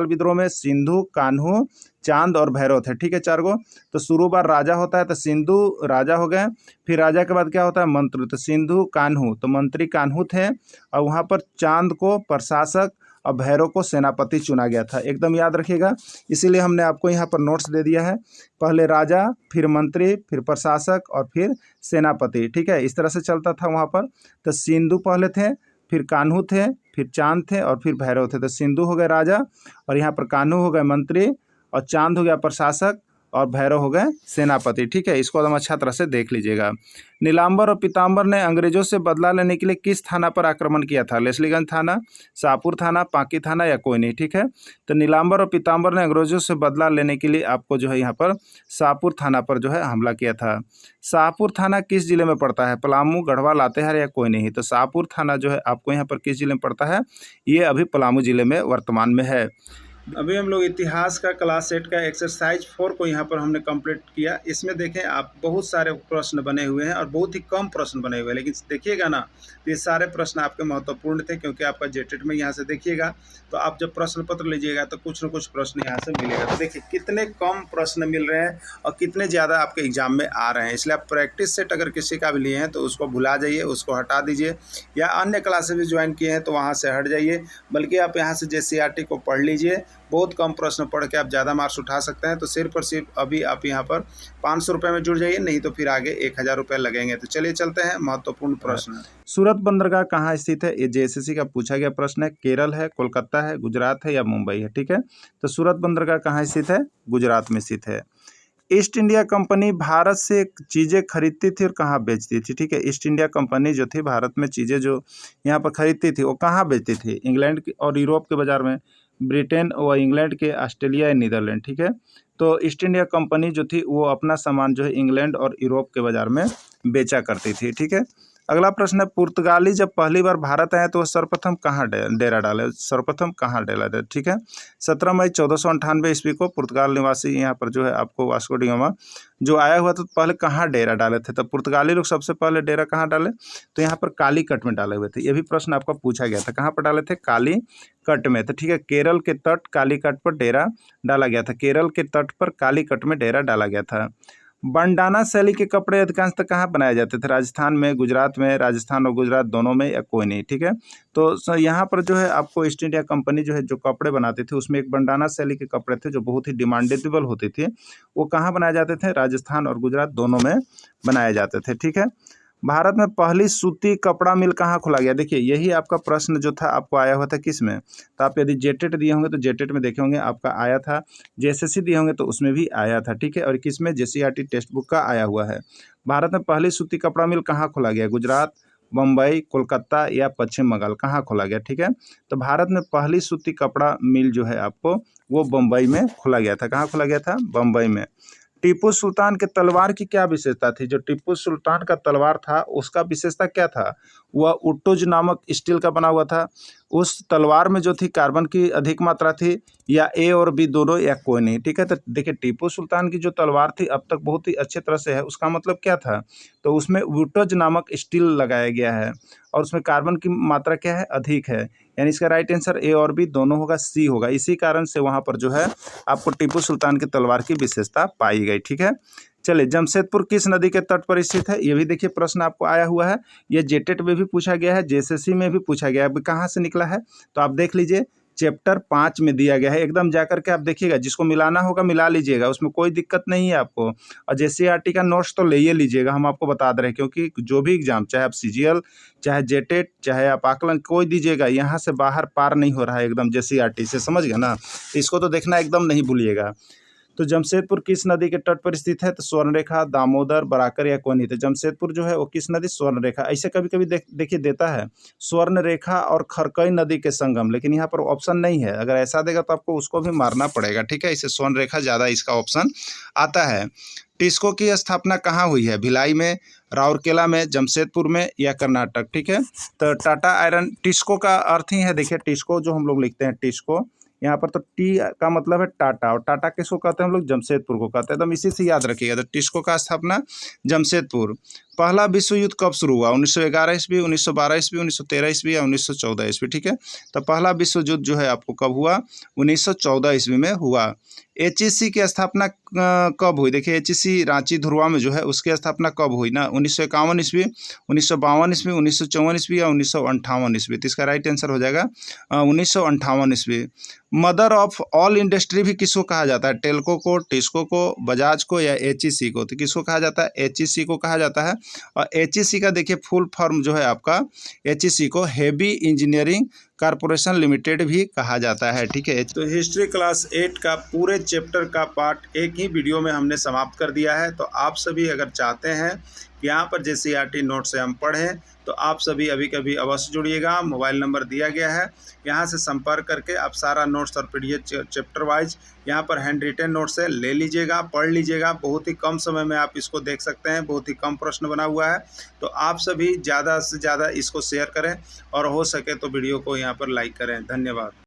विद्रोह में सिंधु, कान्हू, चांद और भैरव थे। ठीक है, 4 गो। तो शुरू बार राजा होता है तो सिंधु राजा हो गए, फिर राजा के बाद क्या होता है? मंत्री। तो सिंधु, कान्हू, तो मंत्री कान्हू थे, और वहाँ पर चांद को प्रशासक और भैरव को सेनापति चुना गया था। एकदम याद रखिएगा, इसीलिए हमने आपको यहाँ पर नोट्स दे दिया है। पहले राजा, फिर मंत्री, फिर प्रशासक और फिर सेनापति। ठीक है, इस तरह से चलता था वहाँ पर। तो सिंधु पहले थे, फिर कान्हू थे, फिर चांद थे और फिर भैरव थे। तो सिंधु हो गए राजा, और यहाँ पर कान्हू हो गए मंत्री, और चांद हो गया प्रशासक, और भैरव हो गए सेनापति। ठीक है, इसको एकदम अच्छा तरह से देख लीजिएगा। नीलांबर और पीताम्बर ने अंग्रेजों से बदला लेने के लिए किस थाना पर आक्रमण किया था? लेस्लीगंज थाना, शाहपुर थाना, पांकी थाना, या कोई नहीं। ठीक है, तो नीलांबर और पीताम्बर ने अंग्रेजों से बदला लेने के लिए आपको जो है यहाँ पर शाहपुर थाना पर जो है हमला किया था। शाहपुर थाना किस जिले में पड़ता है? पलामू, गढ़वा, लातेहार, या कोई नहीं। तो शाहपुर थाना जो है आपको यहाँ पर किस जिले में पड़ता है? ये अभी पलामू जिले में वर्तमान में है। अभी हम लोग इतिहास का क्लास 8 का एक्सरसाइज 4 को यहाँ पर हमने कंप्लीट किया। इसमें देखें आप बहुत सारे प्रश्न बने हुए हैं और बहुत ही कम प्रश्न बने हुए हैं, लेकिन देखिएगा ना तो ये सारे प्रश्न आपके महत्वपूर्ण थे, क्योंकि आपका जेटेट में यहाँ से देखिएगा तो आप जब प्रश्न पत्र लीजिएगा तो कुछ न कुछ प्रश्न यहाँ से मिलेगा। तो देखिए कितने कम प्रश्न मिल रहे हैं और कितने ज़्यादा आपके एग्जाम में आ रहे हैं। इसलिए आप प्रैक्टिस सेट अगर किसी का भी लिए हैं तो उसको भुला जाइए, उसको हटा दीजिए, या अन्य क्लासेस भी ज्वाइन किए हैं तो वहाँ से हट जाइए, बल्कि आप यहाँ से JCRT को पढ़ लीजिए। बहुत कम प्रश्न पढ़ के आप ज़्यादा मार्क्स उठा सकते हैं। तो सिर्फ और सिर्फ अभी आप यहाँ पर 500 रुपये में जुड़ जाइए, नहीं तो फिर आगे 1000 रुपये लगेंगे। तो चलिए चलते हैं महत्वपूर्ण प्रश्न। सूरत बंदरगाह कहाँ स्थित है? ये JSSC का पूछा गया प्रश्न है। केरल है, कोलकाता है, गुजरात है, या मुंबई है? ठीक है, तो सूरत बंदरगाह कहाँ स्थित है? गुजरात में स्थित है। ईस्ट इंडिया कंपनी भारत से चीज़ें खरीदती थी और कहाँ बेचती थी? ठीक है, ईस्ट इंडिया कंपनी जो थी भारत में चीज़ें जो यहाँ पर खरीदती थी वो कहाँ बेचती थी? इंग्लैंड और यूरोप के बाज़ार में, ब्रिटेन और इंग्लैंड के, ऑस्ट्रेलिया या नीदरलैंड। ठीक है, तो ईस्ट इंडिया कंपनी जो थी वो अपना सामान जो है इंग्लैंड और यूरोप के बाज़ार में बेचा करती थी। ठीक है, अगला प्रश्न है, पुर्तगाली जब पहली बार भारत आए तो वह सर्वप्रथम कहाँ डेरा डाले? सर्वप्रथम कहाँ डेरा डाले? ठीक है, 17 मई 1498 ईस्वी को पुर्तगाल निवासी यहाँ पर जो है आपको वास्को डी गामा जो आया हुआ तो पहले कहाँ डेरा डाले थे? तो पुर्तगाली लोग सबसे पहले डेरा कहाँ डाले? तो यहाँ पर कालीकट में डाले हुए थे। ये भी प्रश्न आपका पूछा गया था, कहाँ पर डाले थे? कालीकट में। तो ठीक है, केरल के तट कालीकट पर डेरा डाला गया था। केरल के तट पर कालीकट में डेरा डाला गया था। बंडाना शैली के कपड़े अधिकांशतः कहाँ बनाए जाते थे? राजस्थान में, गुजरात में, राजस्थान और गुजरात दोनों में, या कोई नहीं? ठीक है, तो यहाँ पर जो है आपको ईस्ट इंडिया कंपनी जो है जो कपड़े बनाती थी उसमें एक बंडाना शैली के कपड़े थे जो बहुत ही डिमांडेबल होते थे। वो कहाँ बनाए जाते थे? राजस्थान और गुजरात दोनों में बनाए जाते थे। ठीक है, भारत में पहली सूती कपड़ा मिल कहाँ खोला गया? देखिए यही आपका प्रश्न जो था आपको आया हुआ था किस में? तो आप यदि जेटेट दिए होंगे तो जेटेट में देखे होंगे आपका आया था, JSSC दिए होंगे तो उसमें भी आया था। ठीक है, और किस में? JCRT टेक्स्ट बुक का आया हुआ है। भारत में पहली सूती कपड़ा मिल कहाँ खोला गया? गुजरात, मुंबई, कोलकाता, या पश्चिम बंगाल? कहाँ खोला गया? ठीक है, तो भारत में पहली सूती कपड़ा मिल जो है आपको वो बम्बई में खोला गया था। कहाँ खोला गया था? बम्बई में। टीपू सुल्तान के तलवार की क्या विशेषता थी? जो टीपू सुल्तान का तलवार था उसका विशेषता क्या था? वह उट्टुज नामक स्टील का बना हुआ था। उस तलवार में जो थी कार्बन की अधिक मात्रा थी, या ए और बी दोनों, या कोई नहीं। ठीक है, तो देखिए टीपू सुल्तान की जो तलवार थी अब तक बहुत ही अच्छे तरह से है, उसका मतलब क्या था? तो उसमें उट्टुज नामक स्टील लगाया गया है और उसमें कार्बन की मात्रा क्या है? अधिक है। यानी इसका राइट आंसर ए और बी दोनों होगा, सी होगा। इसी कारण से वहाँ पर जो है आपको टीपू सुल्तान की तलवार की विशेषता पाई गई। ठीक है, चलिए, जमशेदपुर किस नदी के तट पर स्थित है? ये भी देखिए प्रश्न आपको आया हुआ है। ये जेटेट में भी पूछा गया है, जेएसएससी में भी पूछा गया है। अब कहाँ से निकला है तो आप देख लीजिए, चैप्टर 5 में दिया गया है। एकदम जाकर के आप देखिएगा, जिसको मिलाना होगा मिला लीजिएगा, उसमें कोई दिक्कत नहीं है आपको। और जेसीईआरटी का नोट्स तो ले ही लीजिएगा, हम आपको बता दे रहे हैं, क्योंकि जो भी एग्जाम, चाहे आप सीजीएल, चाहे जेटेट, चाहे आप आकलन कोई दीजिएगा, यहाँ से बाहर पार नहीं हो रहा है एकदम जेसीईआरटी से, समझ गए ना? इसको तो देखना एकदम नहीं भूलिएगा। तो जमशेदपुर किस नदी के तट पर स्थित है? तो स्वर्णरेखा, दामोदर, बराकर या कोनी। तो जमशेदपुर जो है वो किस नदी? स्वर्णरेखा। ऐसे कभी कभी देखिए देता है स्वर्णरेखा और खरकई नदी के संगम, लेकिन यहाँ पर ऑप्शन नहीं है। अगर ऐसा देगा तो आपको उसको भी मारना पड़ेगा। ठीक है, इसे स्वर्णरेखा ज़्यादा इसका ऑप्शन आता है। टिस्को की स्थापना कहाँ हुई है? भिलाई में, राउरकेला में, जमशेदपुर में या कर्नाटक? ठीक है, तो टाटा आयरन, टिस्को का अर्थ ही है, देखिए टिस्को जो हम लोग लिखते हैं टिस्को, यहाँ पर तो टी का मतलब है टाटा, और टाटा किसको कहते हैं हम लोग? जमशेदपुर को कहते हैं। तो हम इसी से याद रखिएगा। तो टिस्को का स्थापना जमशेदपुर। पहला विश्व युद्ध कब शुरू हुआ? 1911 ईस्वी, 1912 ईस्वी, 1913 ईस्वी या 1914 ईस्वी? ठीक है, तो पहला विश्व युद्ध जो है आपको कब हुआ? 1914 ईस्वी में हुआ। एचईसी की स्थापना कब हुई? देखिए एचईसी रांची धुरवा में जो है उसकी स्थापना कब हुई ना? 1951 ईस्वी, 1952 ईस्वी, 1954 ईस्वी या 1958 ईस्वी? तो इसका राइट आंसर हो जाएगा 1958 ईस्वी। मदर ऑफ ऑल इंडस्ट्री भी किसको कहा जाता है? टेल्को को, टिस्को को, बजाज को या एचईसी को? तो किसको कहा जाता है? एचईसी को कहा जाता है। और एचईसी का देखिए फुल फॉर्म जो है आपका, एचईसी को हेवी इंजीनियरिंग कॉरपोरेशन लिमिटेड भी कहा जाता है। ठीक है, तो हिस्ट्री क्लास 8 का पूरे चैप्टर का पार्ट एक ही वीडियो में हमने समाप्त कर दिया है। तो आप सभी अगर चाहते हैं कि यहाँ पर जेसीईआरटी नोट से हम पढ़ें, तो आप सभी अभी कभी अवश्य जुड़िएगा। मोबाइल नंबर दिया गया है, यहाँ से संपर्क करके आप सारा नोट्स और पीडीएफ चैप्टर वाइज यहाँ पर हैंड रिटेन नोट्स से ले लीजिएगा, पढ़ लीजिएगा। बहुत ही कम समय में आप इसको देख सकते हैं, बहुत ही कम प्रश्न बना हुआ है। तो आप सभी ज़्यादा से ज़्यादा इसको शेयर करें और हो सके तो वीडियो को यहाँ पर लाइक करें। धन्यवाद।